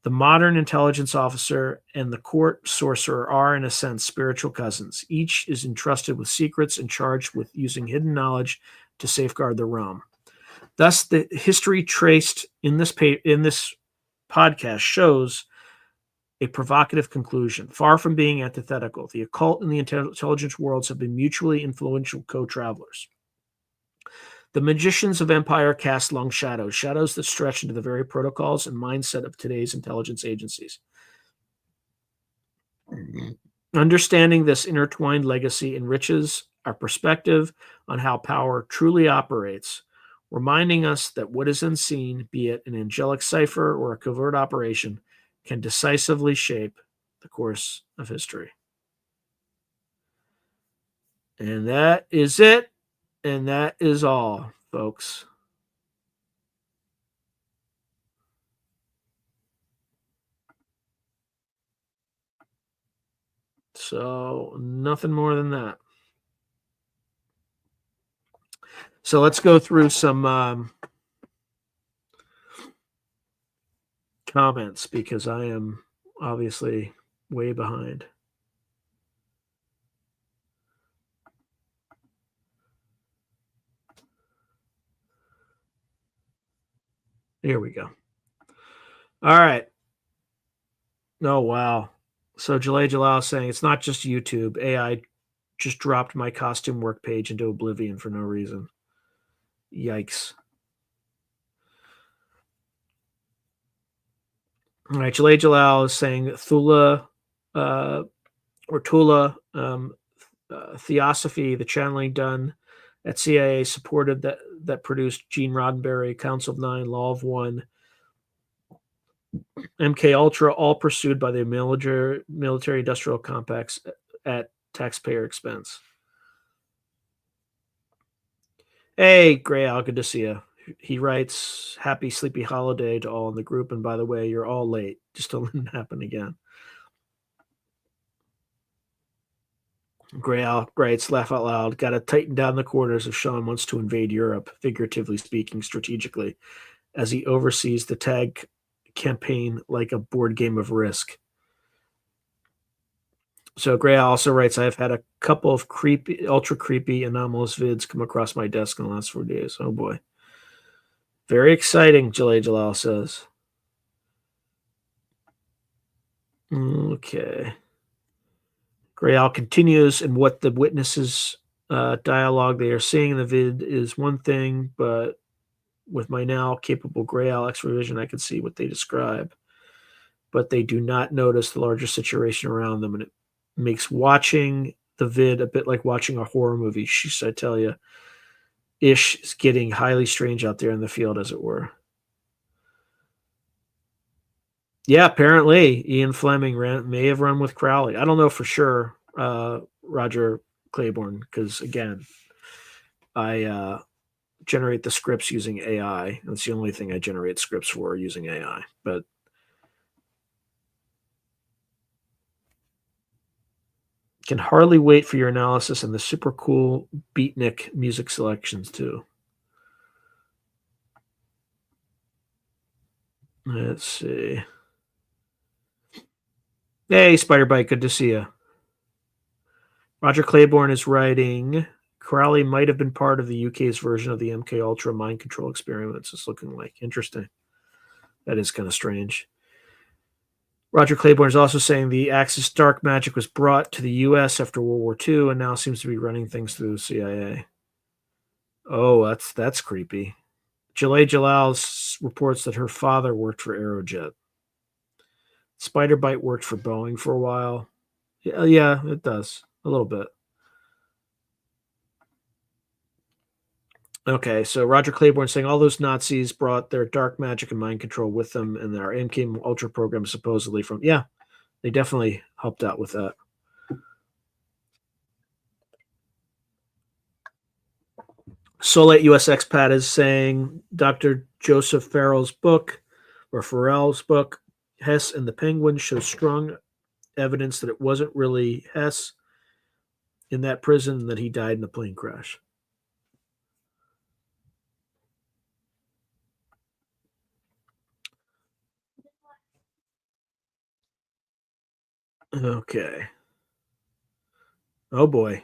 The modern intelligence officer and the court sorcerer are, in a sense, spiritual cousins. Each is entrusted with secrets and charged with using hidden knowledge to safeguard the realm. Thus, the history traced in this podcast shows a provocative conclusion. Far from being antithetical, the occult and the intelligence worlds have been mutually influential co-travelers. The magicians of empire cast long shadows, shadows that stretch into the very protocols and mindset of today's intelligence agencies. Understanding this intertwined legacy enriches our perspective on how power truly operates, reminding us that what is unseen, be it an angelic cipher or a covert operation, can decisively shape the course of history. And that is it. And that is all, folks. So, nothing more than that. So, let's go through some comments because I am obviously way behind. Here we go. All right. Oh, wow. So Jalay Jalal saying it's not just YouTube. AI just dropped my costume work page into oblivion for no reason. Yikes. All right. Jalay Jalal is saying Thula or Tula Theosophy, the channeling done at CIA supported that produced Gene Roddenberry, Council of Nine, Law of One, MK Ultra, all pursued by the military industrial complex at taxpayer expense. Hey, Gray Al, good to see you. He writes, "Happy sleepy holiday to all in the group, and by the way, you're all late. Just don't let it happen again." Gray Al writes, "Laugh out loud. Got to tighten down the quarters if Sean wants to invade Europe, figuratively speaking, strategically, as he oversees the tag campaign like a board game of Risk." So Gray also writes, "I've had a couple of ultra creepy, anomalous vids come across my desk in the last 4 days. Oh boy. Very exciting," Jalal Jalal says. Okay. Grayal continues, and what the witnesses dialogue they are seeing in the vid is one thing, but with my now capable Grayal X revision, I can see what they describe. But they do not notice the larger situation around them, and it makes watching the vid a bit like watching a horror movie. Sheesh, I tell you, Ish is getting highly strange out there in the field, as it were. Yeah, apparently Ian Fleming may have run with Crowley. I don't know for sure, Roger Claiborne, because again, I generate the scripts using AI. That's the only thing I generate scripts for using AI. But can hardly wait for your analysis and the super cool beatnik music selections too. Let's see. Hey, Spiderbite, good to see you. Roger Claiborne is writing, Crowley might have been part of the UK's version of the MK Ultra mind control experiments. It's looking like interesting. That is kind of strange. Roger Claiborne is also saying the Axis dark magic was brought to the U.S. after World War II and now seems to be running things through the CIA. Oh, that's creepy. Jalay Jalal reports that her father worked for Aerojet. Spiderbite worked for Boeing for a while. Yeah, it does a little bit. Okay, so Roger Claiborne saying all those Nazis brought their dark magic and mind control with them, and our MK Ultra program supposedly from they definitely helped out with that. Solate US Expat is saying Dr. Joseph Farrell's book, or Farrell's book, Hess and the Penguin, shows strong evidence that it wasn't really Hess in that prison and that he died in a plane crash. Okay. Oh boy.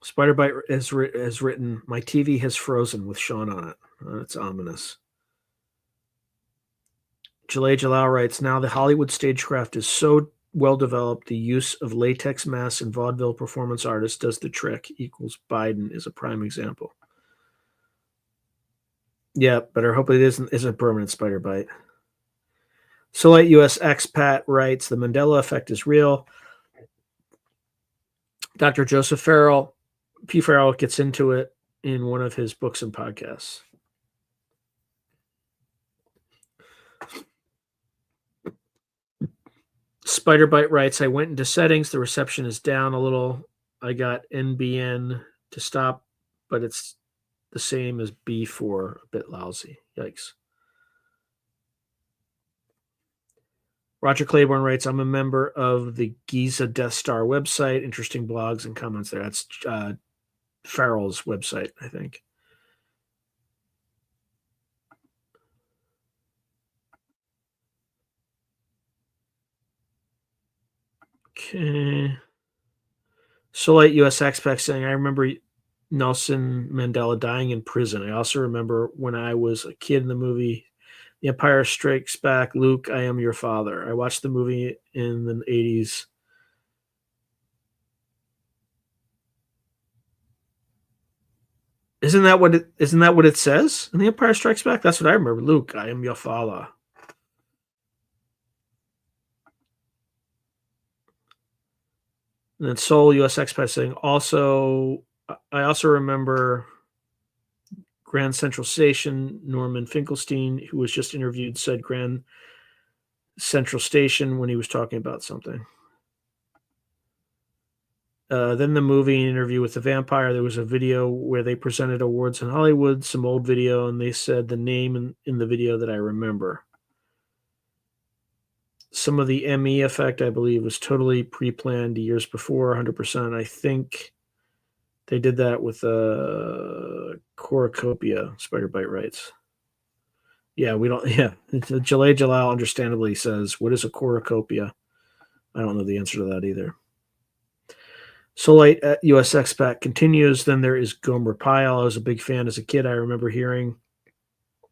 Spiderbite has written, "My TV has frozen with Sean on it." That's ominous. Jalay Jalal writes, "Now the Hollywood stagecraft is so well developed, the use of latex masks and vaudeville performance artists does the trick. Equals Biden is a prime example." Yeah, but I hope it isn't permanent, Spiderbite. Solite US Expat writes, "The Mandela effect is real." Dr. Joseph Farrell, P. Farrell, gets into it in one of his books and podcasts. Spiderbite writes, "I went into settings. The reception is down a little. I got NBN to stop, but it's the same as B4, a bit lousy. Yikes." Roger Claiborne writes, "I'm a member of the Giza Death Star website. Interesting blogs and comments there." That's Farrell's website, I think. Okay. Solite US Expat saying, "I remember Nelson Mandela dying in prison. I also remember when I was a kid in the movie The Empire Strikes Back, Luke, I Am Your Father. I watched the movie in the 80s. Isn't that what it says in The Empire Strikes Back? That's what I remember. Luke, I am your father. And then Seoul US Expat saying I also remember Grand Central Station, Norman Finkelstein, who was just interviewed, said Grand Central Station when he was talking about something. Then the movie Interview with the Vampire, there was a video where they presented awards in Hollywood, some old video, and they said the name in the video that I remember. Some of the ME effect, I believe, was totally pre-planned years before, 100%. I think they did that with Cornucopia, Spider Bite writes. Yeah, we don't. Yeah, Jalal Jalal understandably says, "What is a cornucopia?" I don't know the answer to that either. Solite at US Expat continues. Then there is Gomer Pyle. I was a big fan as a kid. I remember hearing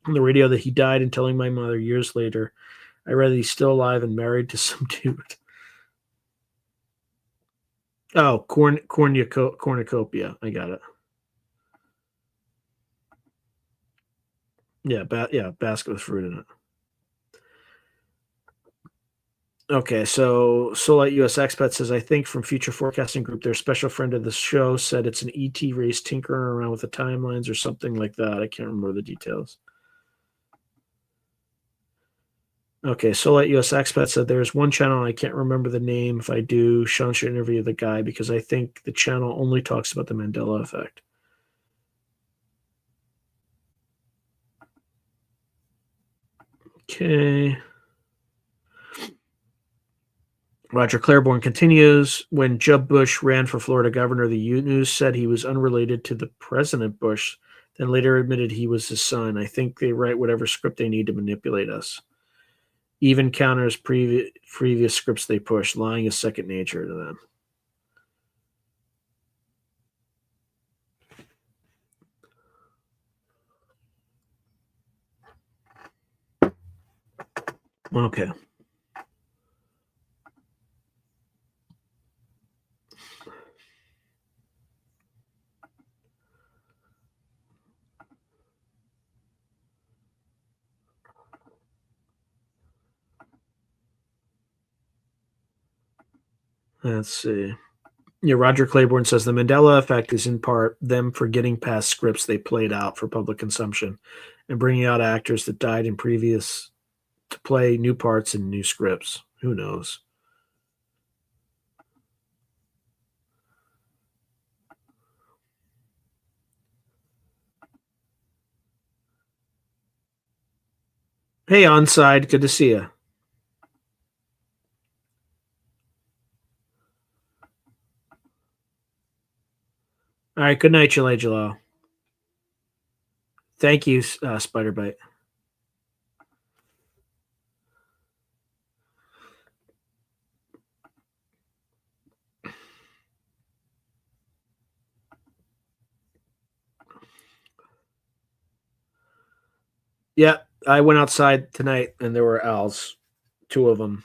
on the radio that he died and telling my mother years later. I read that he's still alive and married to some dude. Oh, cornucopia. I got it. Yeah, basket with fruit in it. Okay, so Solite US Expat says, I think from Future Forecasting Group, their special friend of the show said it's an ET race tinkering around with the timelines or something like that. I can't remember the details. Okay, Solite US Expat said there's one channel, I can't remember the name. If I do, Sean should interview the guy because I think the channel only talks about the Mandela effect. Okay. Roger Claiborne continues. When Jeb Bush ran for Florida governor, the news said he was unrelated to the President Bush, then later admitted he was his son. I think they write whatever script they need to manipulate us. Even counters previous scripts they push. Lying is second nature to them. Okay. Let's see. Yeah, Roger Claiborne says the Mandela effect is in part them forgetting past scripts they played out for public consumption and bringing out actors that died in previous to play new parts in new scripts. Who knows? Hey, Onside, good to see you. All right, good night, Jalal. Thank you, Spider Bite. Yeah, I went outside tonight and there were owls, two of them,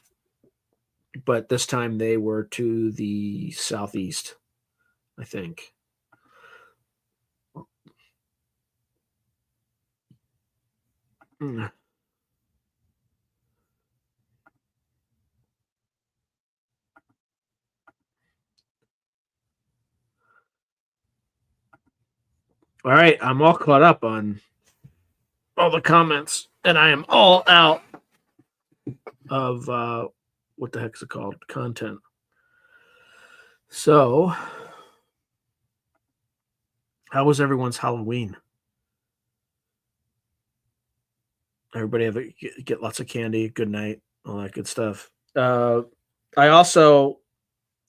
but this time they were to the southeast, I think. Mm. All right, I'm all caught up on all the comments, and I am all out of what the heck is it called? Content. So, how was everyone's Halloween? Everybody have get lots of candy, good night, all that good stuff. I also,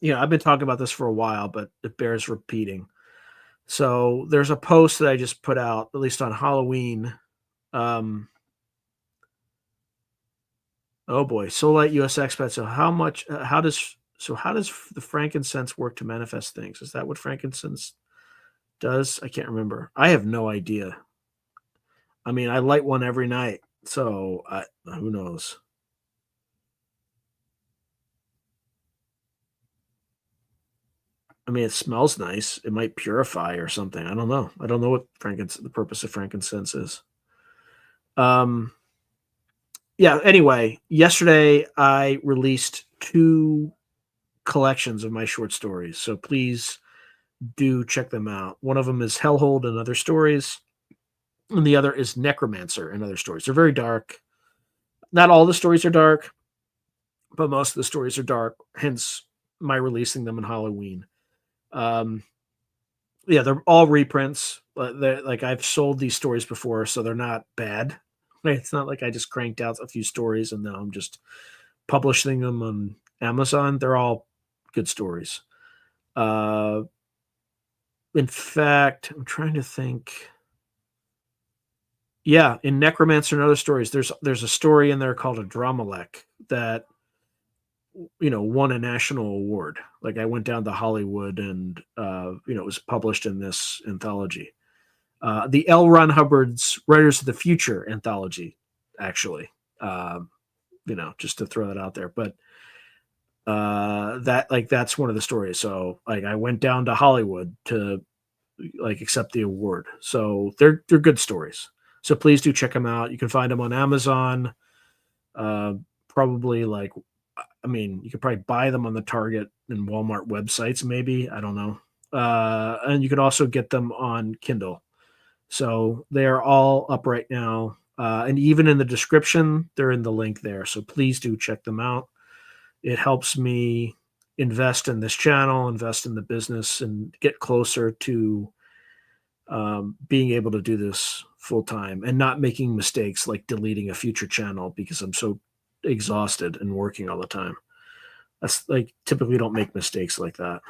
I've been talking about this for a while, but it bears repeating. So there's a post that I just put out, at least on Halloween. Oh boy, Solite US Expat. So how does the frankincense work to manifest things? Is that what frankincense Does? I can't remember. I have no idea. I mean, I light one every night, so who knows? I mean, it smells nice. It might purify or something. I don't know. I don't know what the purpose of frankincense is. Um, yeah. Anyway, yesterday I released 2 collections of my short stories, so please do check them out. One of them is Hellhold and Other Stories, and the other is Necromancer and Other Stories. They're very dark. Not all the stories are dark, but most of the stories are dark. Hence my releasing them in Halloween. Um, yeah, they're all reprints. But like I've sold these stories before, so they're not bad. It's not like I just cranked out a few stories and now I'm just publishing them on Amazon. They're all good stories. Uh, in fact, I'm trying to think. Yeah, in Necromancer and Other Stories, there's a story in there called a Dramalek that won a national award. Like I went down to Hollywood and it was published in this anthology. The L. Ron Hubbard's Writers of the Future anthology, actually. Um, just to throw that out there. But that's one of the stories. So like I went down to Hollywood to like accept the award. So they're good stories. So please do check them out. You can find them on Amazon. Probably like, I mean, you could probably buy them on the Target and Walmart websites, maybe. I don't know. And you could also get them on Kindle. So they are all up right now. And even in the description, they're in the link there. So please do check them out. It helps me invest in this channel, invest in the business, and get closer to being able to do this full time and not making mistakes like deleting a future channel because I'm so exhausted and working all the time. That's like typically don't make mistakes like that.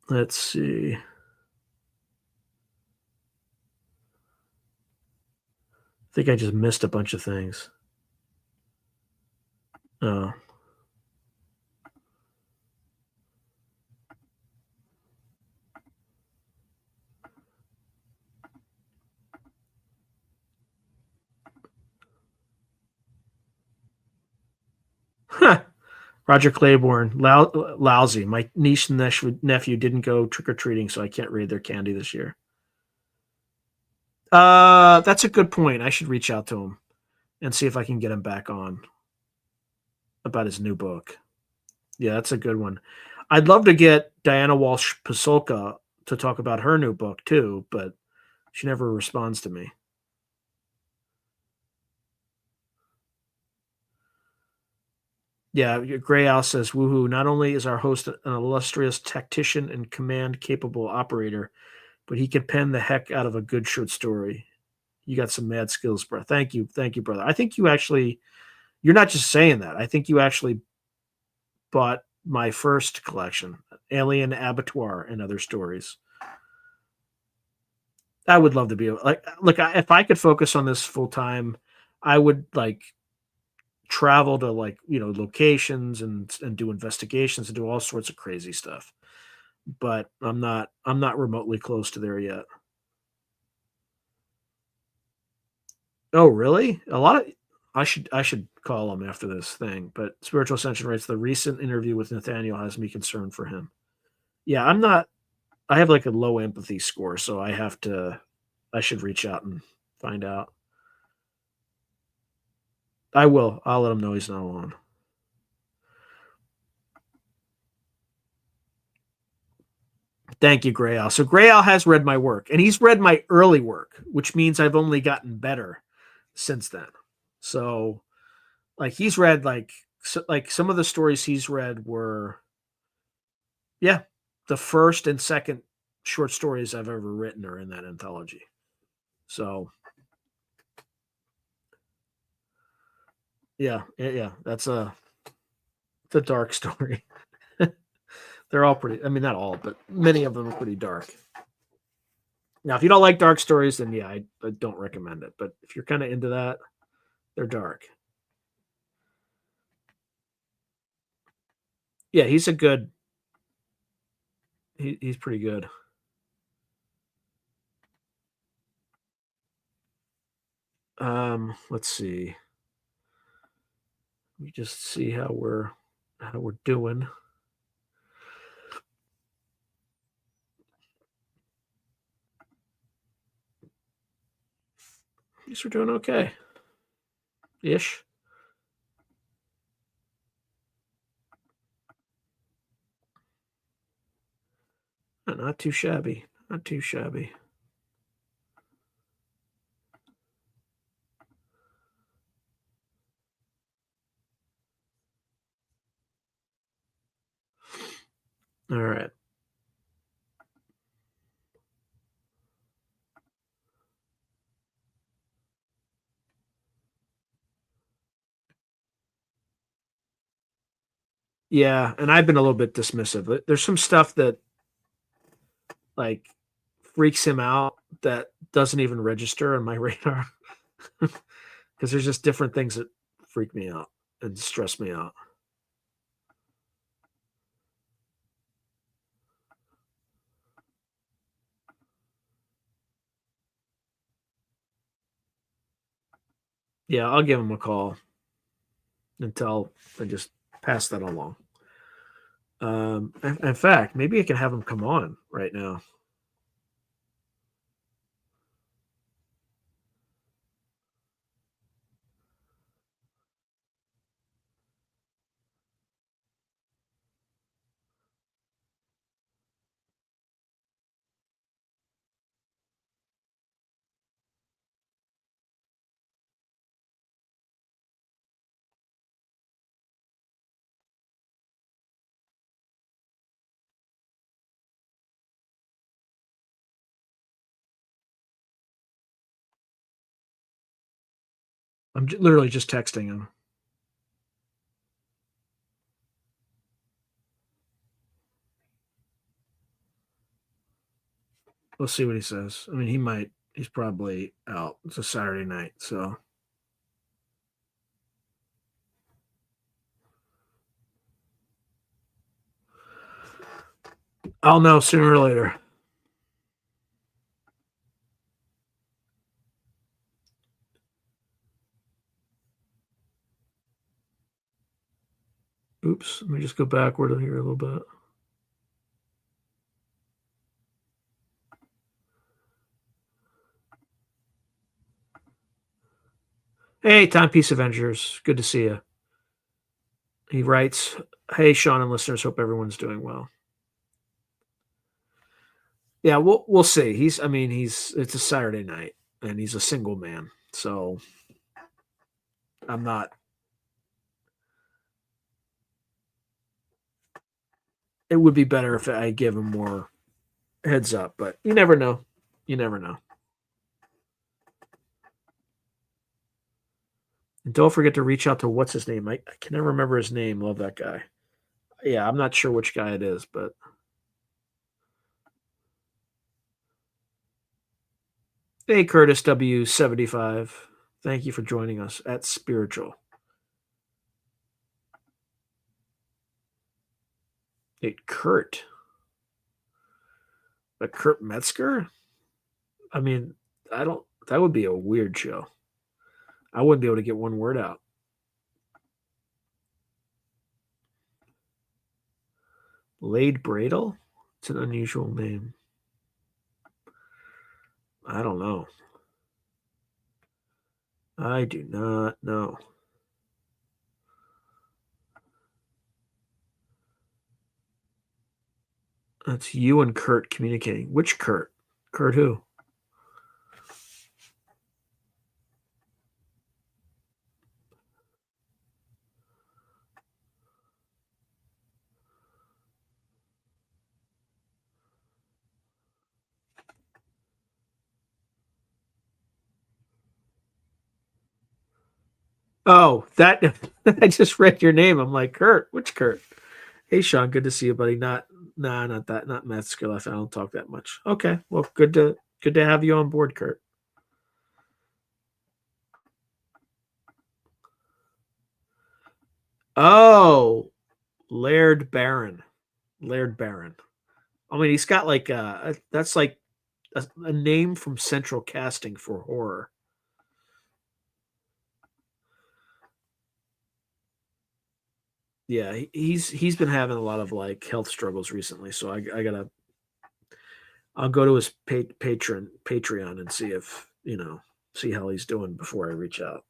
Let's see. I think I just missed a bunch of things. Oh. Huh. Roger Claiborne, lousy. My niece and nephew didn't go trick or treating, so I can't raid their candy this year. That's a good point. I should reach out to him and see if I can get him back on about his new book. Yeah, that's a good one. I'd love to get Diana Walsh Pasulka to talk about her new book too, but she never responds to me. Yeah, Gray Owl says, woohoo, not only is our host an illustrious tactician and command capable operator, but he can pen the heck out of a good short story. You got some mad skills, bro. Thank you. Thank you, brother. I think you're not just saying that. I think you actually bought my first collection, Alien Abattoir and Other Stories. I would love to be like, look, if I could focus on this full time, I would like travel to like locations and do investigations and do all sorts of crazy stuff. But I'm not remotely close to there yet. Oh, really? A lot of I should call him after this thing. But Spiritual Ascension writes the recent interview with Nathaniel has me concerned for him. Yeah, I'm not. I have like a low empathy score, so I have to. I should reach out and find out. I will. I'll let him know he's not alone. Thank you, Gray Owl. So Gray Owl has read my work, and he's read my early work, which means I've only gotten better since then. So, like, he's read like some of the stories he's read were, yeah, the first and second short stories I've ever written are in that anthology. So, yeah, that's the dark story. They're all pretty. I mean, not all, but many of them are pretty dark. Now, if you don't like dark stories, then yeah, I don't recommend it. But if you're kind of into that, they're dark. Yeah, he's a good He's pretty good. Let's see. We just see how we're doing. These are doing okay. Ish. Not too shabby. Not too shabby. All right. Yeah, and I've been a little bit dismissive. There's some stuff that like freaks him out that doesn't even register on my radar because there's just different things that freak me out and stress me out. Yeah, I'll give him a call and just pass that along. In fact, maybe I can have him come on right now. I'm literally just texting him. We'll see what he says. I mean, he's probably out. It's a Saturday night, so. I'll know sooner or later. Oops. Let me just go backward here a little bit. Hey, Timepiece Avengers. Good to see you. He writes, "Hey, Sean and listeners. Hope everyone's doing well." Yeah, we'll see. It's a Saturday night, and he's a single man, so I'm not. It would be better if I give him more heads up, but you never know. You never know. And don't forget to reach out to what's his name. I can never remember his name. Love that guy. Yeah, I'm not sure which guy it is, but hey, Curtis W75. Thank you for joining us at Spiritual. Hey, Kurt. A Kurt Metzger? I mean, I don't. That would be a weird show. I wouldn't be able to get one word out. Lade Bradle? It's an unusual name. I don't know. I do not know. That's you and Kurt communicating. Which Kurt? Kurt who? Oh, that I just read your name. I'm like, Kurt, which Kurt? Hey Sean, good to see you, buddy. Not that, not Metzger. I don't talk that much. Okay. Well, good to have you on board, Kurt. Oh, Laird Baron. Laird Baron. I mean, he's got like that's like a name from Central Casting for horror. Yeah, he's been having a lot of like health struggles recently, so I gotta I'll go to his Patreon and see if see how he's doing before I reach out.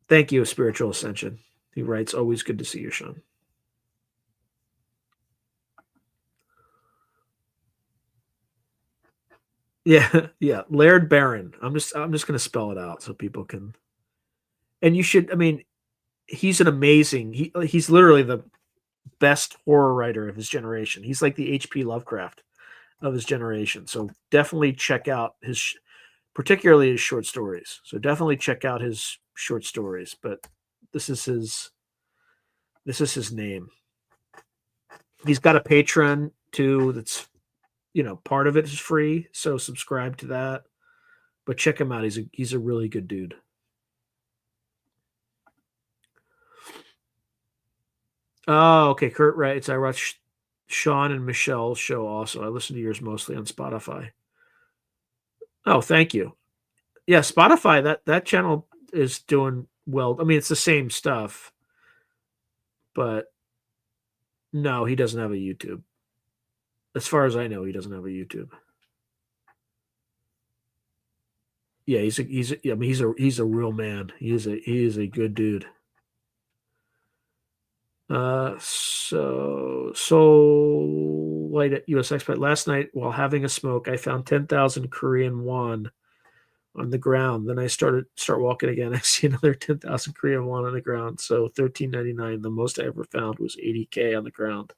Thank you, Spiritual Ascension. He writes, always good to see you, Sean. Yeah, yeah. Laird Barron. I'm just gonna spell it out so people can. And you should. I mean, he's an amazing. He's literally the best horror writer of his generation. He's like the H.P. Lovecraft of his generation. So definitely check out particularly his short stories. So definitely check out his short stories. But this is his. This is his name. He's got a Patreon too. That's part of it is free. So subscribe to that. But check him out. He's a really good dude. Oh, okay. Kurt writes, I watch Sean and Michelle's show also. I listen to yours mostly on Spotify. Oh, thank you. Yeah, Spotify, that channel is doing well. I mean, it's the same stuff, but no, he doesn't have a YouTube. As far as I know, he doesn't have a YouTube. Yeah, I mean, he's a real man. He is a good dude. So light at US Expat. Last night while having a smoke, I found 10,000 Korean won on the ground. Then I start walking again. I see another 10,000 Korean won on the ground. So 13.99. The most I ever found was 80K on the ground.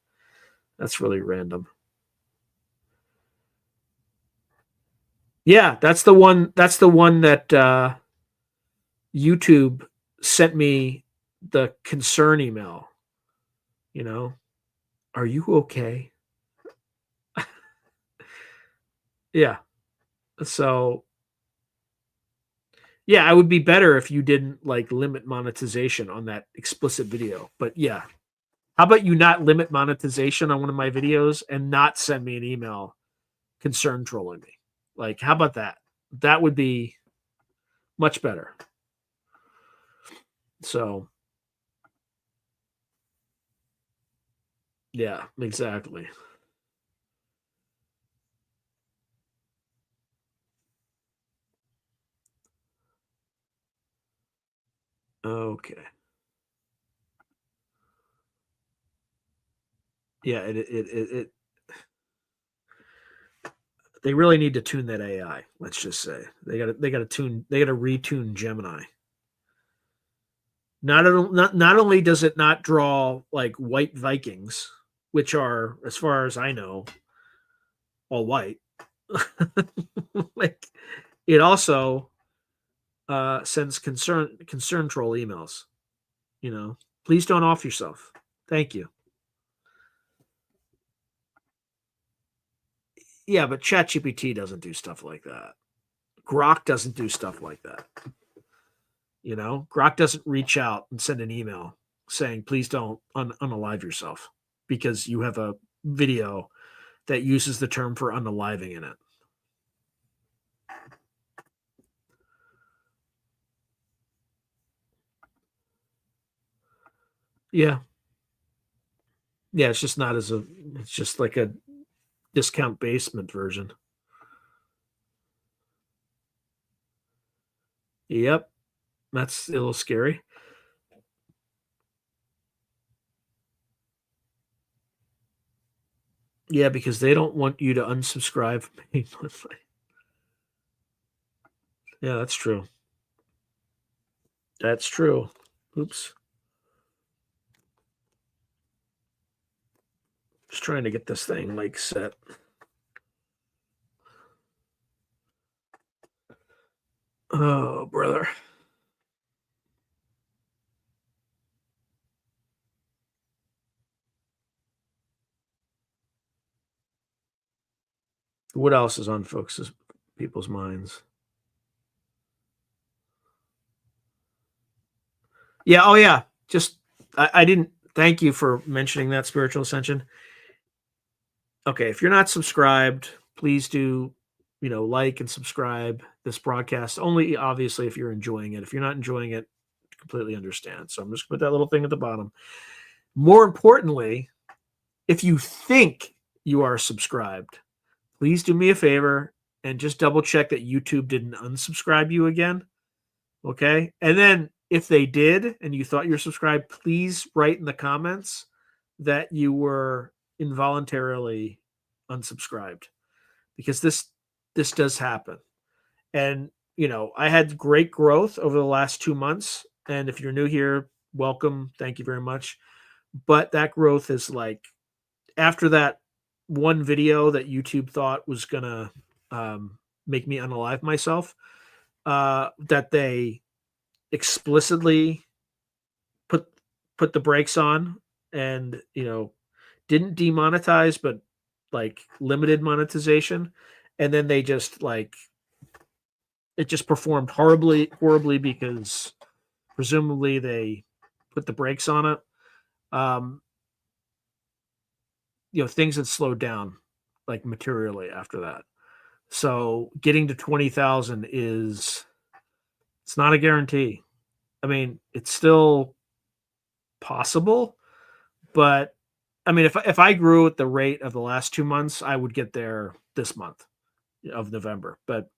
That's really random. Yeah, that's the one. That's the one that YouTube sent me the concern email. Are you okay? Yeah. So yeah, I would be better if you didn't like limit monetization on that explicit video. But yeah, how about you not limit monetization on one of my videos and not send me an email concern trolling me? Like, how about that? That would be much better. So yeah, exactly. Okay. Yeah, it they really need to tune that AI. Let's just say they got to retune Gemini. Not only does it not draw like white Vikings, which are, as far as I know, all white. Like, it also sends concern troll emails. Please don't off yourself. Thank you. Yeah, but ChatGPT doesn't do stuff like that. Grok doesn't do stuff like that. Grok doesn't reach out and send an email saying, please don't unalive yourself because you have a video that uses the term for unaliving in it. Yeah. Yeah, it's just not it's just like a discount basement version. Yep. That's a little scary. Yeah, because they don't want you to unsubscribe painlessly. Yeah, that's true. That's true. Oops. Just trying to get this thing like set. Oh, brother. What else is on people's minds? Yeah. Oh yeah. Just I didn't thank you for mentioning that, Spiritual Ascension. Okay, if you're not subscribed, please do, like and subscribe this broadcast. Only obviously if you're enjoying it. If you're not enjoying it, completely understand. So I'm just gonna put that little thing at the bottom. More importantly, if you think you are subscribed, please do me a favor and just double check that YouTube didn't unsubscribe you again. Okay. And then if they did and you thought you're subscribed, please write in the comments that you were involuntarily unsubscribed, because this does happen. And I had great growth over the last 2 months. And if you're new here, welcome. Thank you very much. But that growth is like after that one video that YouTube thought was gonna make me unalive myself, that they explicitly put put the brakes on, and didn't demonetize, but like limited monetization, and then they just like it just performed horribly because presumably they put the brakes on it. um Things had slowed down like materially after that. So getting to 20,000 it's not a guarantee. I mean, it's still possible, but I mean, if I grew at the rate of the last 2 months, I would get there this month of November. But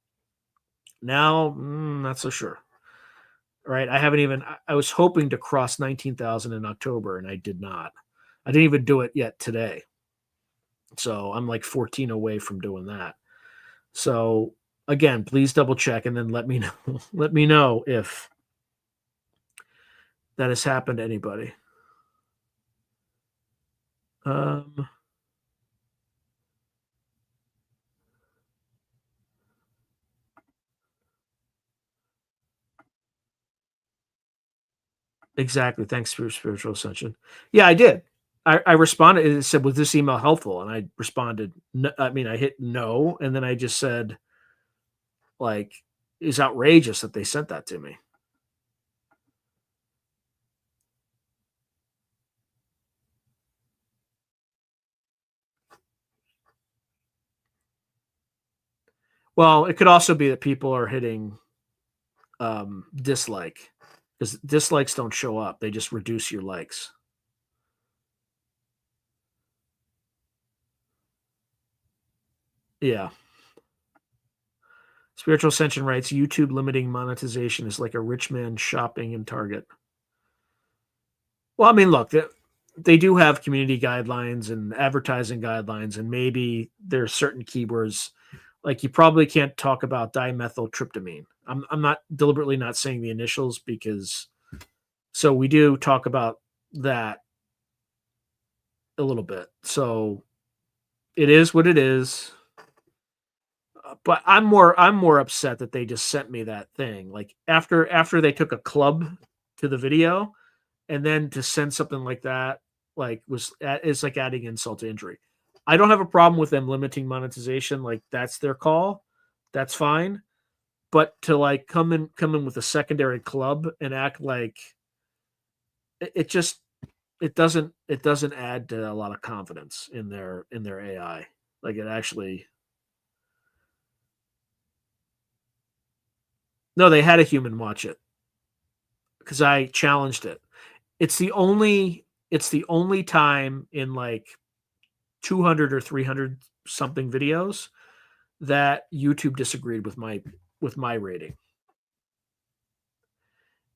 now, not so sure. Right? I haven't even. I was hoping to cross 19,000 in October, and I did not. I didn't even do it yet today. So I'm like 14 away from doing that. So again, please double check and then let me know. Let me know if that has happened to anybody. Um, exactly. Thanks for your spiritual ascension. Yeah, I did. I responded. It said, "Was this email helpful?" And I responded. No, I mean, I hit no, and then I just said, like, "It's outrageous that they sent that to me." Well, it could also be that people are hitting dislike, because dislikes don't show up; they just reduce your likes. Yeah. Spiritual Ascension writes, YouTube limiting monetization is like a rich man shopping in Target. Well, I mean, look, they do have community guidelines and advertising guidelines, and maybe there's certain keywords. Like you probably can't talk about dimethyltryptamine. I'm not deliberately not saying the initials because so we do talk about that a little bit. So it is what it is. But I'm more upset that they just sent me that thing. Like after they took a club to the video, and then to send something like that, like is like adding insult to injury. I don't have a problem with them limiting monetization. Like that's their call. That's fine. But to like come in with a secondary club and act like it just it doesn't add to a lot of confidence in their AI. Like it actually. No, they had a human watch it because I challenged it. It's the only time in like 200 or 300 something videos that YouTube disagreed with my rating.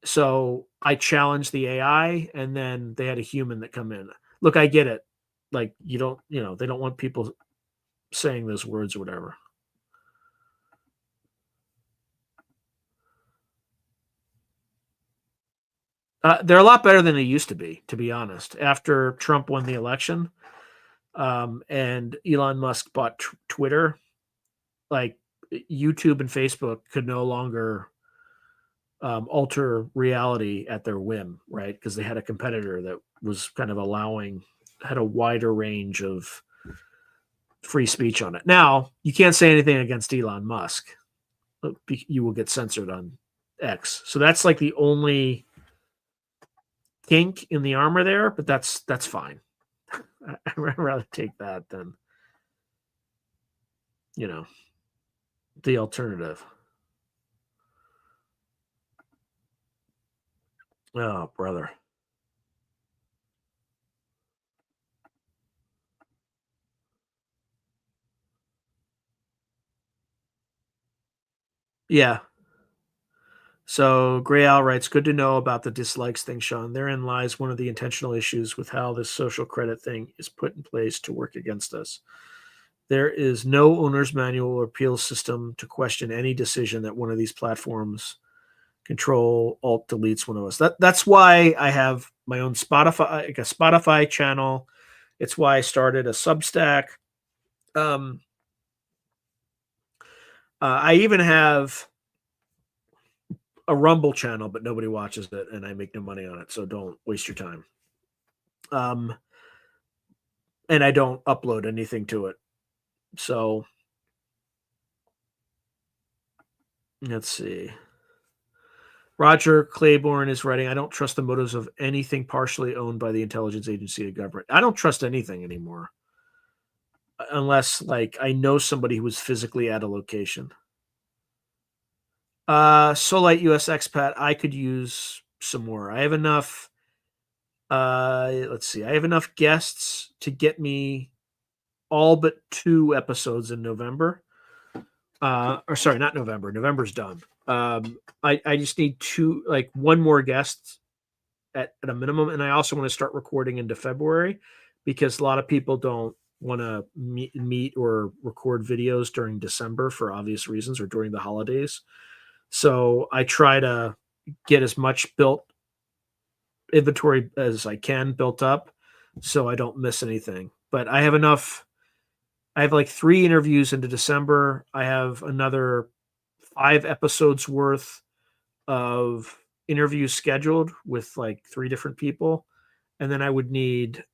So I challenged the AI, and then they had a human that come in. Look, I get it. Like they don't want people saying those words or whatever. They're a lot better than they used to be honest. After Trump won the election, and Elon Musk bought Twitter, like YouTube and Facebook could no longer alter reality at their whim, right? Because they had a competitor that was kind of had a wider range of free speech on it. Now, you can't say anything against Elon Musk. You will get censored on X. So that's like the only kink in the armor there, but that's fine. I'd rather take that than, you know, the alternative. Oh, brother. Yeah. So Gray Al writes, good to know about the dislikes thing, Sean. Therein lies one of the intentional issues with how this social credit thing is put in place to work against us. There is no owner's manual or appeal system to question any decision that one of these platforms control alt deletes one of us. That's why I have my own Spotify, like a Spotify channel. It's why I started a Substack. Um, I even have a Rumble channel, but nobody watches it, and I make no money on it. So don't waste your time. Um, and I don't upload anything to it. So let's see. Roger Claiborne is writing, I don't trust the motives of anything partially owned by the intelligence agency or government. I don't trust anything anymore. Unless like I know somebody who was physically at a location. Solite US expat, I could use some more. I have enough let's see. I have enough guests to get me all but 2 episodes in November. Or sorry, not November. November's done. I just need 2, like 1 more guest at a minimum, and I also want to start recording into February because a lot of people don't want to meet or record videos during December for obvious reasons or during the holidays. So I try to get as much built inventory as I can built up so I don't miss anything. But I have enough. I have like 3 interviews into December. I have another 5 episodes worth of interviews scheduled with like 3 different people. And then I would need,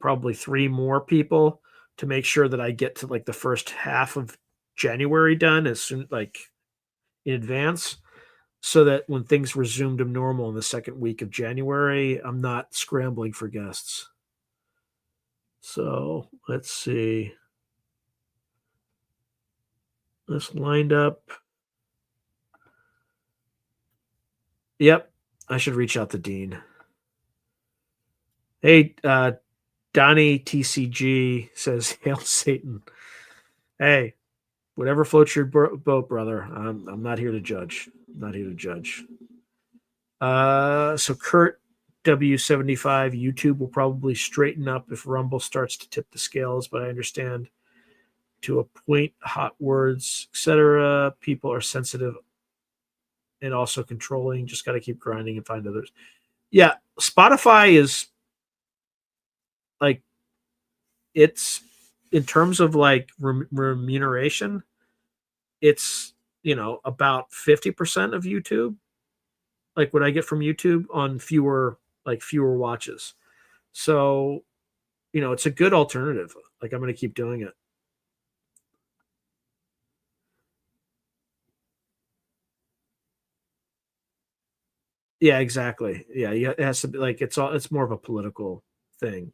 probably 3 more people to make sure that I get to like the first half of January done as soon, like in advance, so that when things resume to normal in the second week of January, I'm not scrambling for guests. So let's see. This lined up. Yep. I should reach out to Dean. Hey, Donnie TCG says, Hail Satan. Hey, whatever floats your boat, brother. I'm not here to judge. I'm not here to judge. So Kurt W75, YouTube will probably straighten up if Rumble starts to tip the scales, but I understand to a point, hot words, etc. People are sensitive and also controlling. Just got to keep grinding and find others. Yeah, Spotify is like, it's in terms of like remuneration, it's about 50% of YouTube, like what I get from YouTube on fewer watches. So it's a good alternative. Like I'm going to keep doing it. Yeah, exactly. Yeah, it has to be like it's more of a political thing.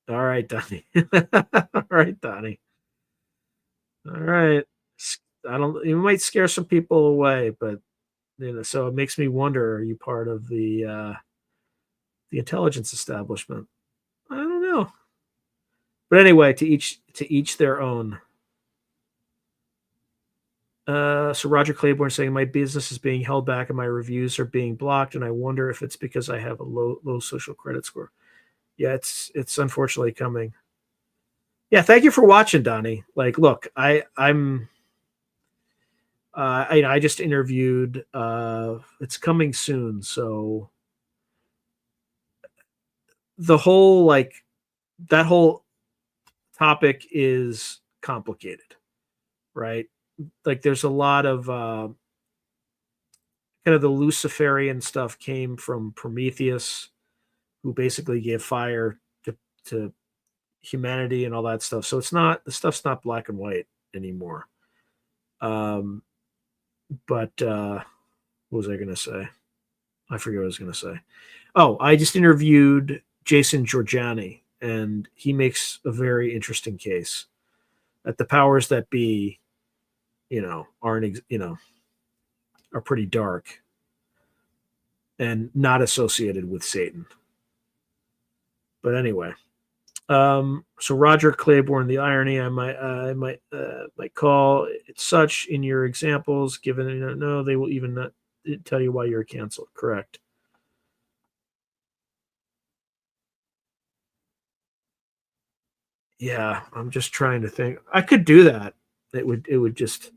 All right, Donnie. All right, Donnie. All right. I don't. You might scare some people away, but so it makes me wonder: are you part of the intelligence establishment? I don't know. But anyway, to each their own. So Roger Claiborne saying my business is being held back and my reviews are being blocked, and I wonder if it's because I have a low social credit score. Yeah, it's unfortunately coming. Yeah, thank you for watching, Donnie. Like, look, I'm I just interviewed. It's coming soon, so the whole that whole topic is complicated, right? Like, there's a lot of kind of the Luciferian stuff came from Prometheus, who basically gave fire to humanity and all that stuff. So it's not the stuff's not black and white anymore. Um, But what was I going to say? I forget what I was going to say. Oh, I just interviewed Jason Giorgiani, and he makes a very interesting case that the powers that be, aren't, are pretty dark and not associated with Satan. But anyway, so Roger Claiborne, the irony I might call it such in your examples, given no, they will even not tell you why you're canceled. Correct. Yeah, I'm just trying to think. I could do that. It would just.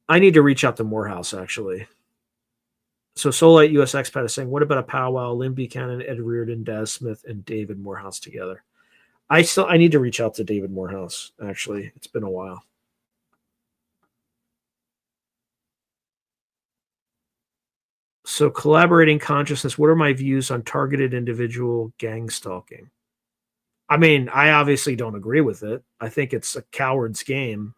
I need to reach out to Morehouse actually. So Solite US Expat is saying, what about a powwow? Lynn Buchanan, Ed Reardon, Daz Smith, and David Morehouse together. I need to reach out to David Morehouse. Actually, it's been a while. So collaborating consciousness. What are my views on targeted individual gang stalking? I mean, I obviously don't agree with it. I think it's a coward's game.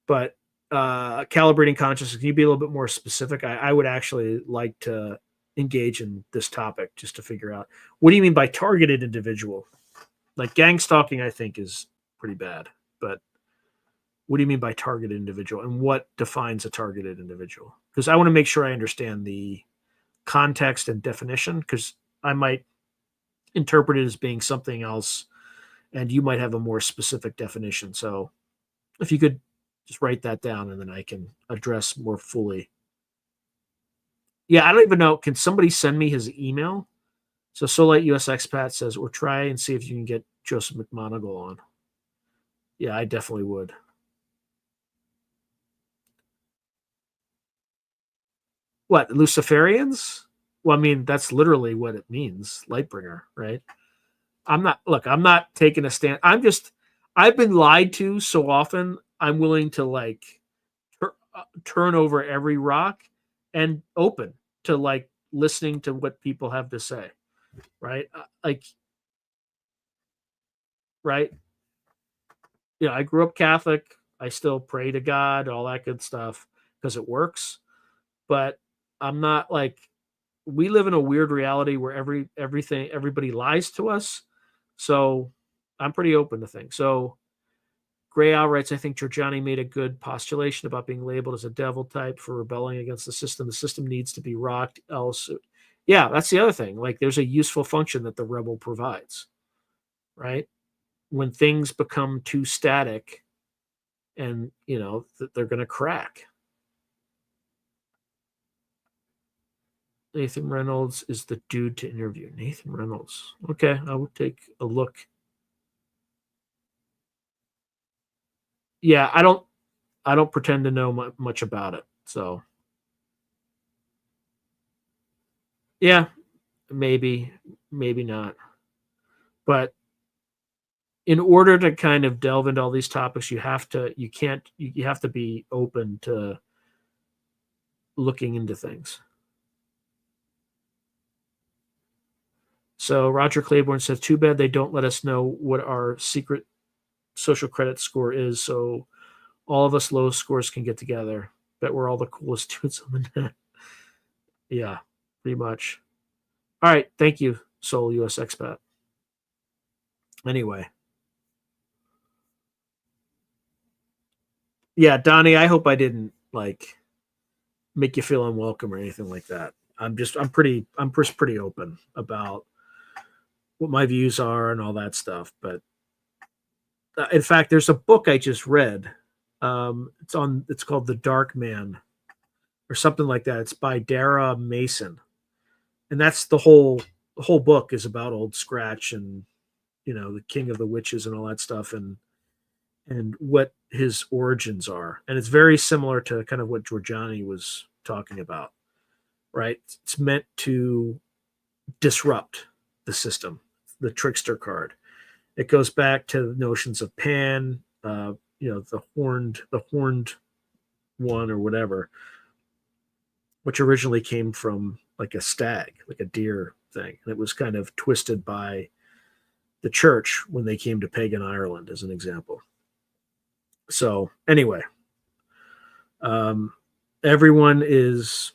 But calibrating consciousness. Can you be a little bit more specific? I would actually like to engage in this topic just to figure out what do you mean by targeted individual? Like gang stalking, I think is pretty bad. But what do you mean by targeted individual, and what defines a targeted individual? Because I want to make sure I understand the context and definition, because I might interpret it as being something else, and you might have a more specific definition. So if you could just write that down, and then I can address more fully. Yeah, I don't even know. Can somebody send me his email? So Solite US Expat says, or try and see if you can get Joseph McMonagle on. Yeah, I definitely would. What, Luciferians? Well, I mean, that's literally what it means, Lightbringer, right? I'm not taking a stand. I've been lied to so often, I'm willing to like turn over every rock and open to like listening to what people have to say, right? Like, right? Yeah, I grew up Catholic. I still pray to God, all that good stuff because it works. But I'm not like we live in a weird reality where everybody lies to us. So I'm pretty open to things. So Gray Owl writes, I think Giorgiani made a good postulation about being labeled as a devil type for rebelling against the system. The system needs to be rocked, else. Yeah, that's the other thing. Like, there's a useful function that the rebel provides, right? When things become too static, and they're going to crack. Nathan Reynolds is the dude to interview. Nathan Reynolds. Okay, I will take a look. Yeah, I don't pretend to know much about it. So yeah, maybe, maybe not. But in order to kind of delve into all these topics, you have to be open to looking into things. So Roger Claiborne says, too bad they don't let us know what our secret social credit score is, so all of us low scores can get together. Bet we're all the coolest dudes on the net. Yeah, pretty much. All right, thank you, Soul US Expat. Anyway, yeah, Donnie, I hope I didn't like make you feel unwelcome or anything like that. I'm just pretty open about what my views are and all that stuff. But in fact, there's a book I just read. It's called The Dark Man or something like that. It's by Dara Mason, and that's the whole book is about Old Scratch and the King of the Witches and all that stuff, and what his origins are. And it's very similar to kind of what Giorgiani was talking about, right? It's meant to disrupt the system, the trickster card. It goes back to notions of Pan, the horned one or whatever, which originally came from like a stag, like a deer thing. And it was kind of twisted by the church when they came to pagan Ireland, as an example. So, anyway, Um, everyone is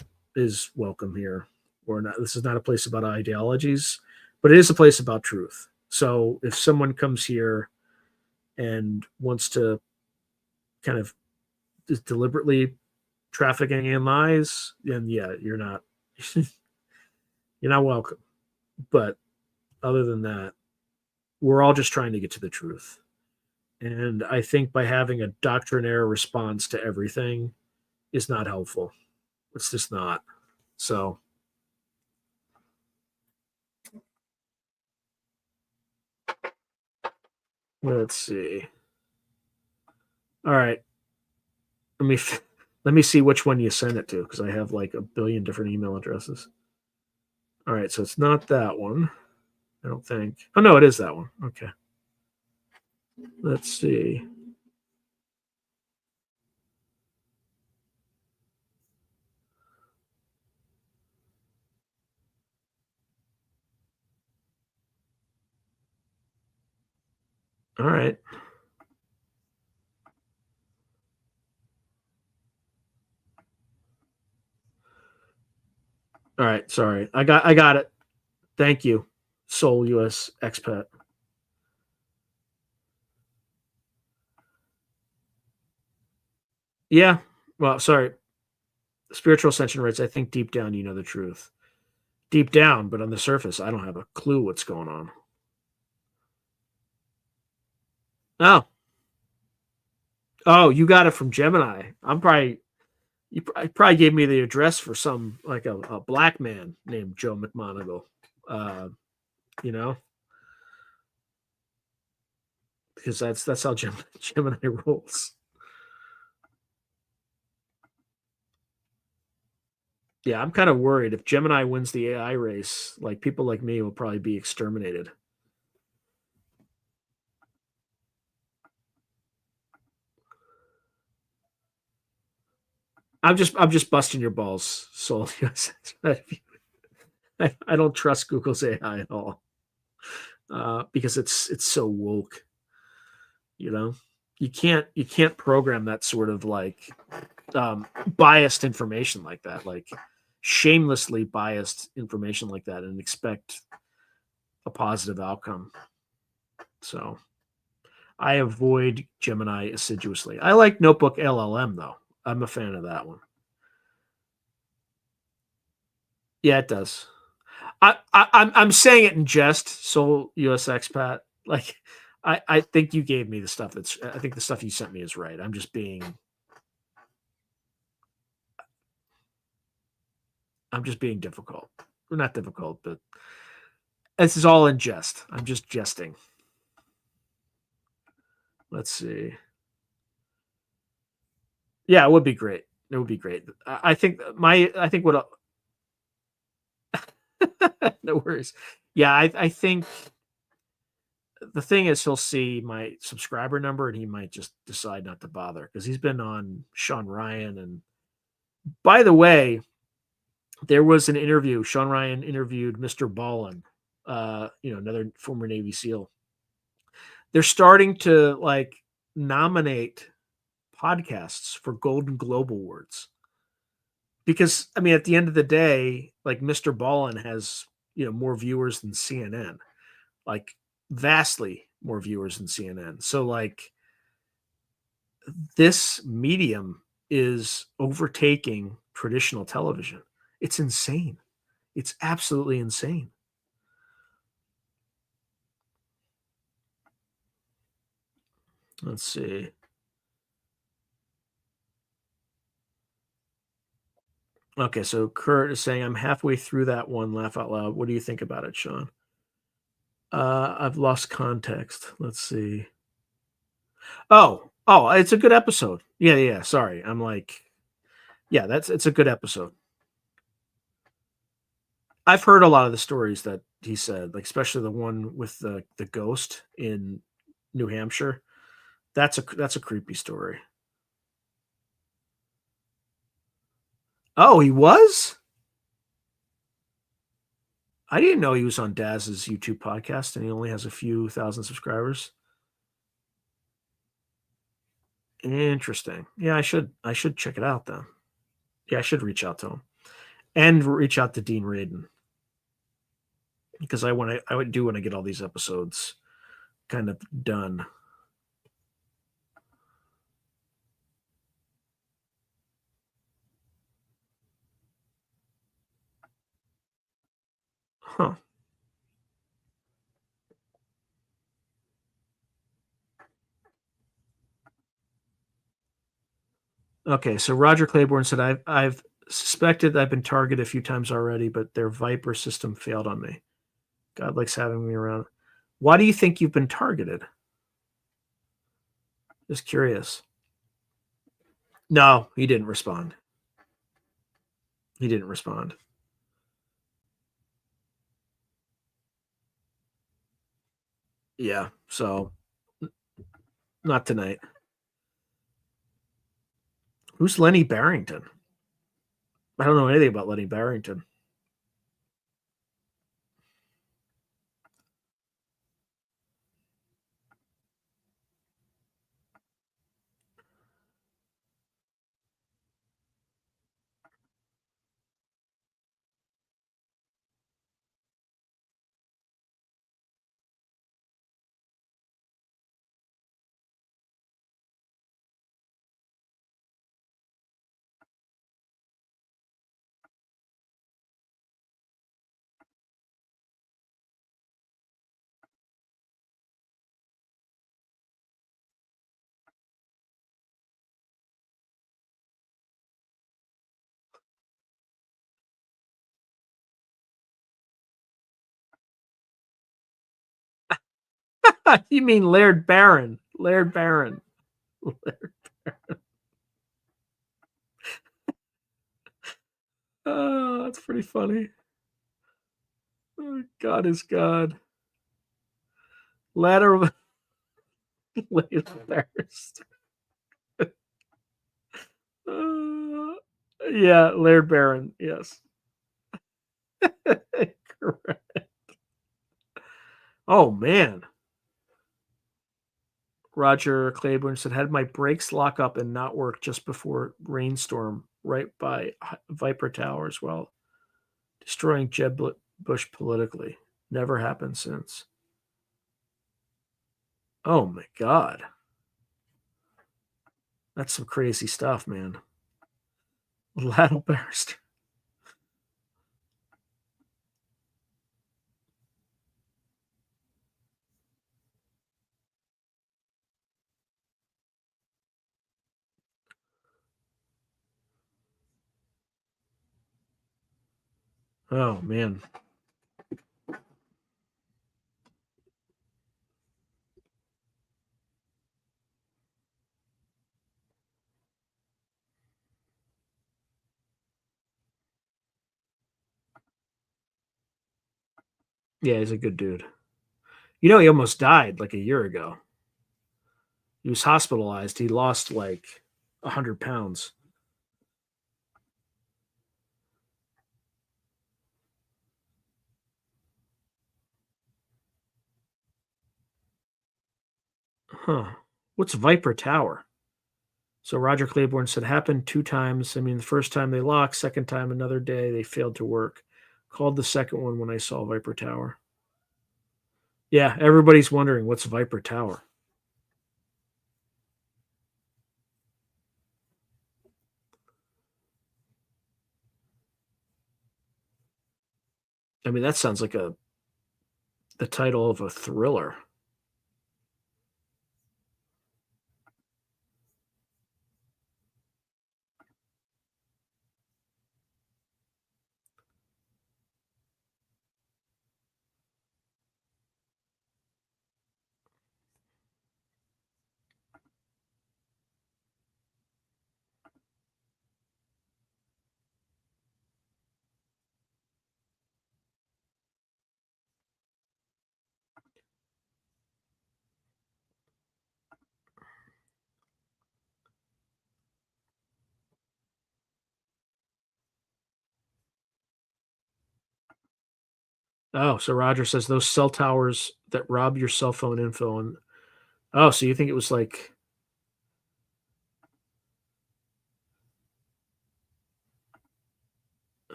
welcome here. We're not. This is not a place about ideologies, but it is a place about truth. So if someone comes here and wants to kind of just deliberately trafficking in lies, then yeah, you're not you're not welcome. But other than that, we're all just trying to get to the truth. And I think by having a doctrinaire response to everything is not helpful. It's just not. So let's see. All right. Let me let me see which one you send it to because I have like a billion different email addresses. All right, so it's not that one. I don't think. Oh no, it is that one. Okay. Let's see. All right. All right. Sorry. I got it. Thank you. Soul US expat. Yeah. Well, sorry. Spiritual ascension writes, I think deep down you know the truth. Deep down, but on the surface, I don't have a clue what's going on. Oh. Oh, you got it from Gemini. I'm probably you probably gave me the address for some like a black man named Joe McMonagle. Uh, you know, because that's how Gemini rolls. Yeah, I'm kind of worried if Gemini wins the AI race, like people like me will probably be exterminated. I'm just busting your balls, Soul. I don't trust Google's AI at all because it's so woke. You know, you can't program that sort of like biased information like that, like shamelessly biased information like that, and expect a positive outcome. So I avoid Gemini assiduously. I like Notebook LLM though. I'm a fan of that one. Yeah, it does. I'm saying it in jest, Soul US expat. Like I think you gave me the stuff that's I think the stuff you sent me is right. I'm just being difficult. Or not difficult, but this is all in jest. I'm just jesting. Let's see. Yeah, it would be great. It would be great. I think what no worries. Yeah, I think the thing is he'll see my subscriber number and he might just decide not to bother because he's been on Sean Ryan. And by the way, there was an interview. Sean Ryan interviewed Mr. Ballin, another former Navy SEAL. They're starting to like nominate podcasts for Golden Globe Awards because I mean, at the end of the day, like Mr. Ballin has more viewers than CNN, like vastly more viewers than CNN. So like this medium is overtaking traditional television. It's insane. It's absolutely insane. Let's see. Okay, so Kurt is saying I'm halfway through that one. Laugh out loud. What do you think about it, Sean? I've lost context. Let's see. Oh, it's a good episode. Yeah. Sorry, I'm like, yeah, it's a good episode. I've heard a lot of the stories that he said, like especially the one with the ghost in New Hampshire. That's a creepy story. Oh, he was? I didn't know he was on Daz's YouTube podcast and he only has a few thousand subscribers. Interesting. Yeah, I should check it out then. Yeah, I should reach out to him and reach out to Dean Radin because I would do want to get all these episodes kind of done. Huh. Okay, so Roger Claiborne said I've suspected I've been targeted a few times already, but their Viper system failed on me. God likes having me around. Why do you think you've been targeted? Just curious. No, he didn't respond. He didn't respond. Yeah, so not tonight. Who's Lenny Barrington? I don't know anything about Lenny Barrington. You mean Laird Barron? Laird Barron. Oh, that's pretty funny. Oh, God is God. Ladder of Laird Barris. Yeah, Laird Barron. Yes. Correct. Oh man. Roger Claiborne said, had my brakes lock up and not work just before rainstorm right by Viper Towers while destroying Jeb Bush politically. Never happened since. Oh my God. That's some crazy stuff, man. Ladle Barrister. Oh man. Yeah, he's a good dude. You know, he almost died like a year ago. He was hospitalized. He lost like 100 pounds. Huh. What's Viper Tower? So Roger Claiborne said happened 2 times. I mean, the first time they locked, second time another day they failed to work. Called the second one when I saw Viper Tower. Yeah, everybody's wondering what's Viper Tower. I mean, that sounds like a the title of a thriller. Oh, so Roger says those cell towers that rob your cell phone info and oh, so you think it was like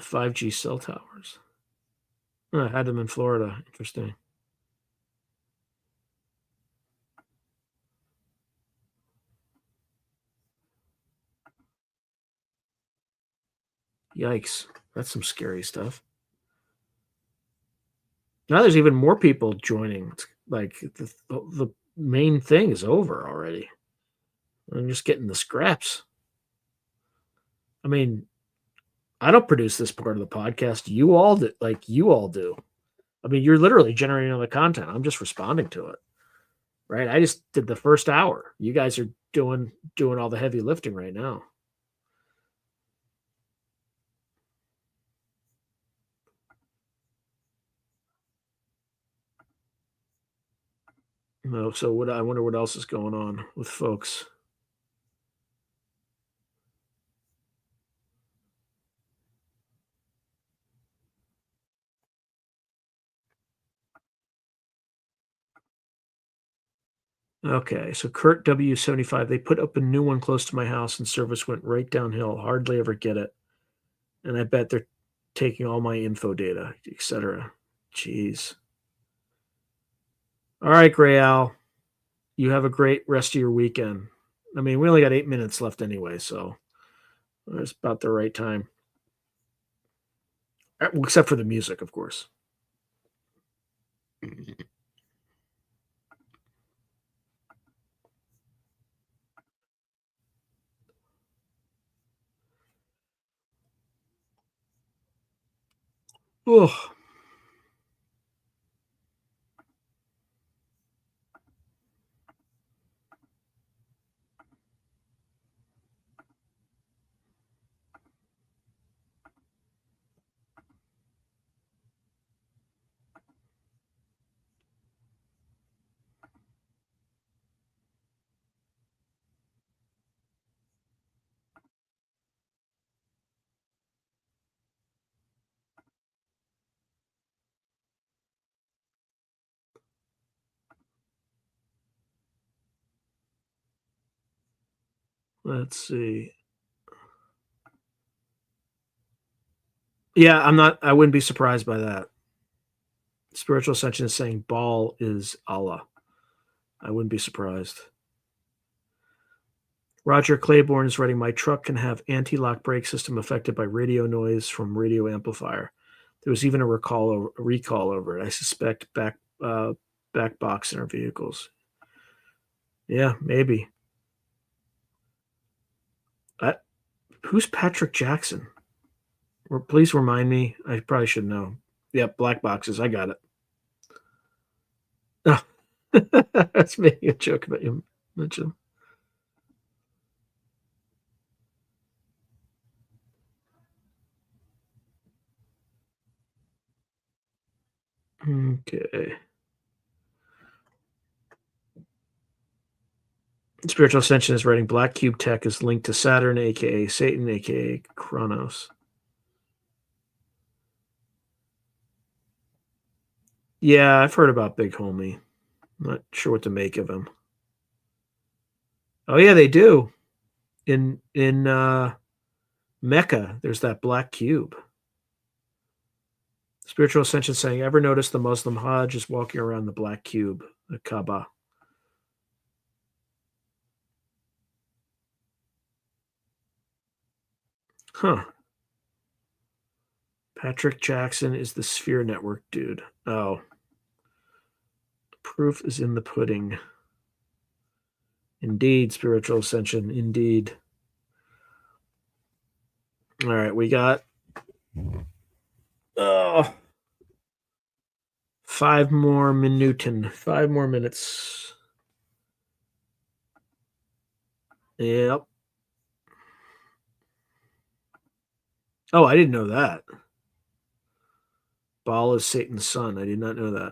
5G cell towers. I had them in Florida. Interesting. Yikes. That's some scary stuff. Now there's even more people joining. It's like the main thing is over already. I'm just getting the scraps. I mean, I don't produce this part of the podcast. You all do. Like you all do. I mean, you're literally generating all the content. I'm just responding to it. Right? I just did the first hour. You guys are doing all the heavy lifting right now. No, so what? I wonder what else is going on with folks. Okay, so Kurt W75, they put up a new one close to my house and service went right downhill. Hardly ever get it. And I bet they're taking all my info data, etc. Jeez. All right, Gray Al. You have a great rest of your weekend. I mean, we only got 8 minutes left anyway, so it's about the right time. Except for the music, of course. Oh, let's see. Yeah, I wouldn't be surprised by that. Spiritual Ascension is saying Baal is Allah. I wouldn't be surprised. Roger Claiborne is writing, my truck can have anti-lock brake system affected by radio noise from radio amplifier. There was even a recall over it. I suspect back box in our vehicles. Yeah, maybe. Who's Patrick Jackson? Please remind me. I probably should know. Yep, black boxes. I got it. Oh, that's making a joke about you mentioned. Okay. Spiritual Ascension is writing Black Cube Tech is linked to Saturn, aka Satan, aka Kronos. Yeah, I've heard about Big Homie. Not sure what to make of him. Oh yeah, they do. In Mecca, there's that black cube. Spiritual Ascension saying, ever notice the Muslim Hajj is walking around the black cube, the Kaaba? Huh. Patrick Jackson is the Sphere Network dude. Oh. Proof is in the pudding. Indeed, Spiritual Ascension. Indeed. All right, we got 5 more minuten. 5 more minutes. Yep. Oh, I didn't know that. Baal is Satan's son. I did not know that.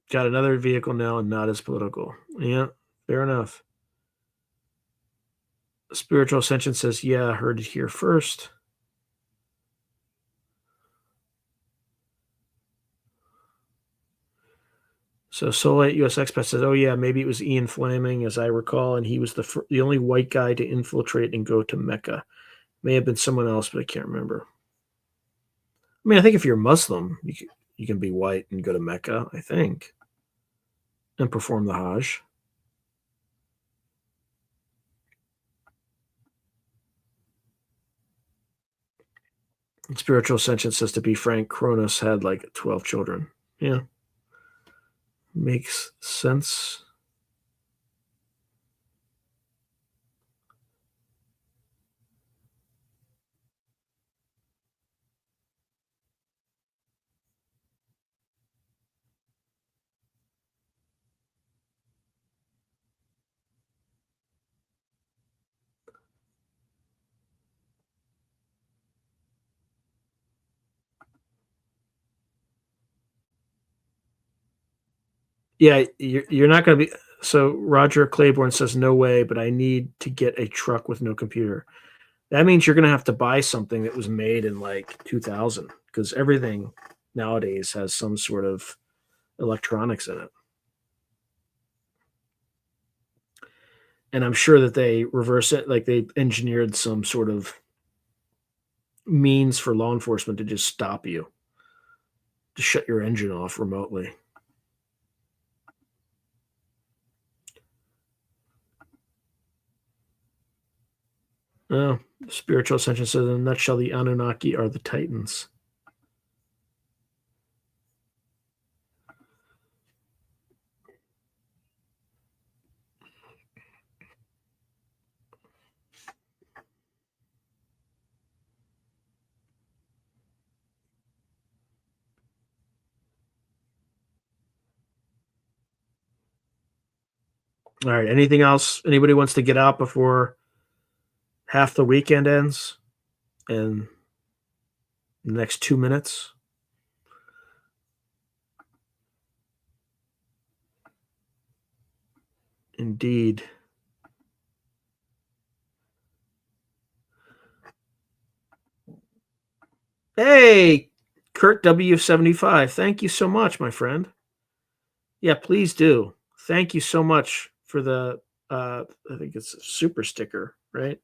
Got another vehicle now and not as political. Yeah, fair enough. Spiritual Ascension says, yeah, I heard it here first. So Solite US Expat says, "Oh yeah, maybe it was Ian Fleming, as I recall, and he was the only white guy to infiltrate and go to Mecca. May have been someone else, but I can't remember." I mean, I think if you're Muslim, you can be white and go to Mecca, I think, and perform the Hajj. Spiritual Ascension says, to be frank, Kronos had like 12 children. Yeah. Makes sense. Yeah, you're not going to be. So Roger Claiborne says, no way, but I need to get a truck with no computer. That means you're going to have to buy something that was made in like 2000, because everything nowadays has some sort of electronics in it. And I'm sure that they reverse it, like they engineered some sort of means for law enforcement to just stop you, to shut your engine off remotely. Oh, Spiritual Ascension says, in a nutshell, the Anunnaki are the Titans. All right. Anything else anybody wants to get out before half the weekend ends in the next 2 minutes? Indeed. Hey, Kurt W75. Thank you so much, my friend. Yeah, please do. Thank you so much for the I think it's a super sticker, right?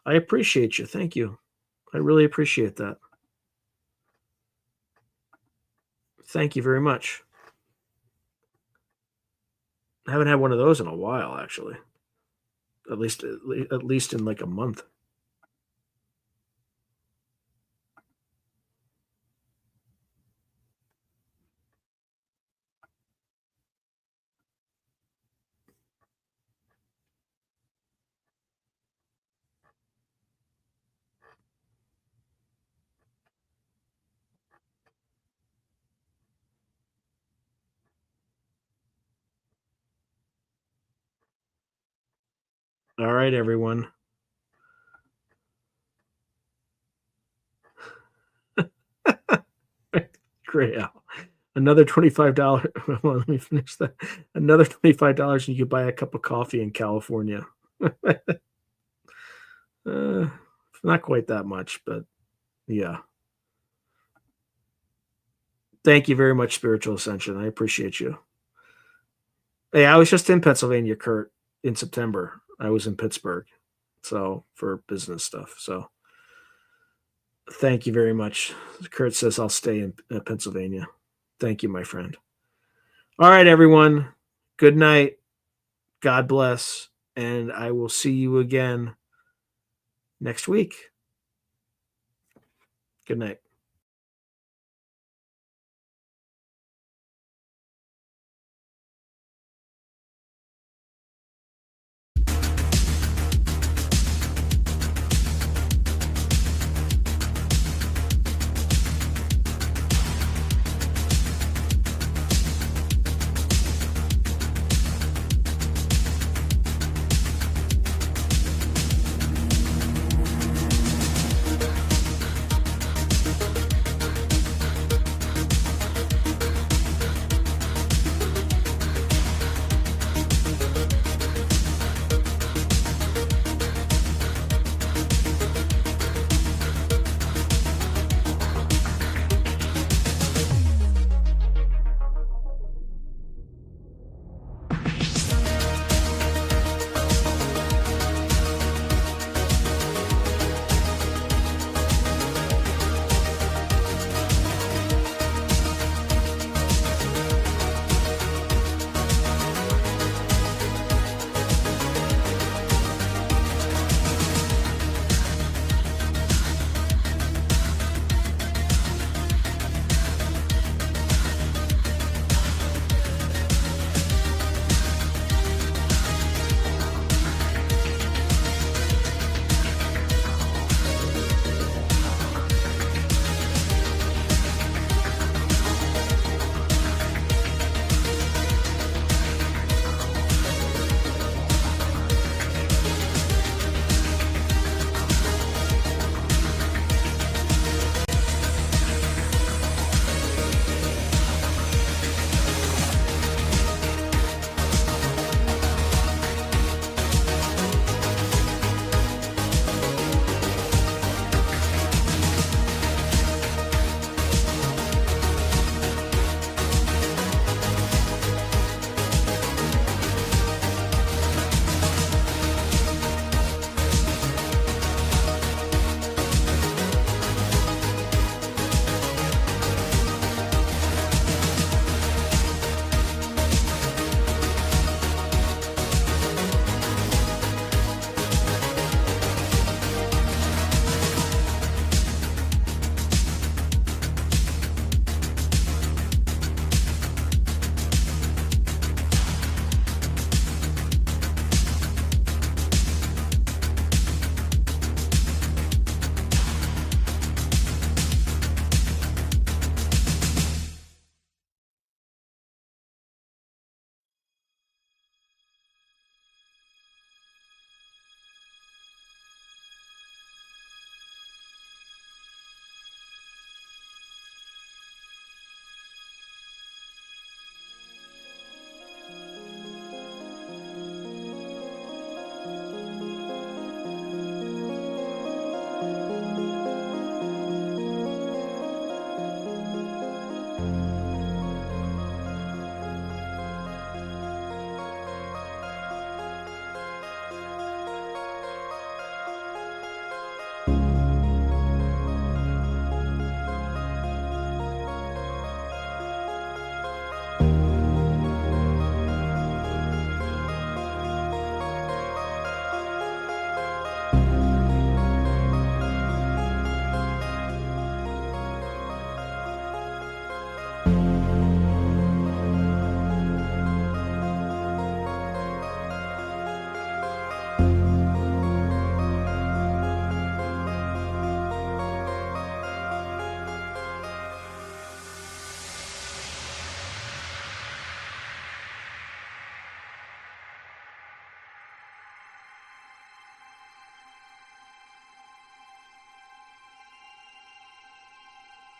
I appreciate you. Thank you. I really appreciate that. Thank you very much. I haven't had one of those in a while, actually. At least in like a month. All right, everyone. Great. Another $25. Well, let me finish that. Another $25, and you could buy a cup of coffee in California. Not quite that much, but yeah. Thank you very much, Spiritual Ascension. I appreciate you. Hey, I was just in Pennsylvania, Kurt, in September. I was in Pittsburgh, so for business stuff. So thank you very much. Kurt says I'll stay in Pennsylvania. Thank you, my friend. All right, everyone. Good night. God bless. And I will see you again next week. Good night.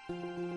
you.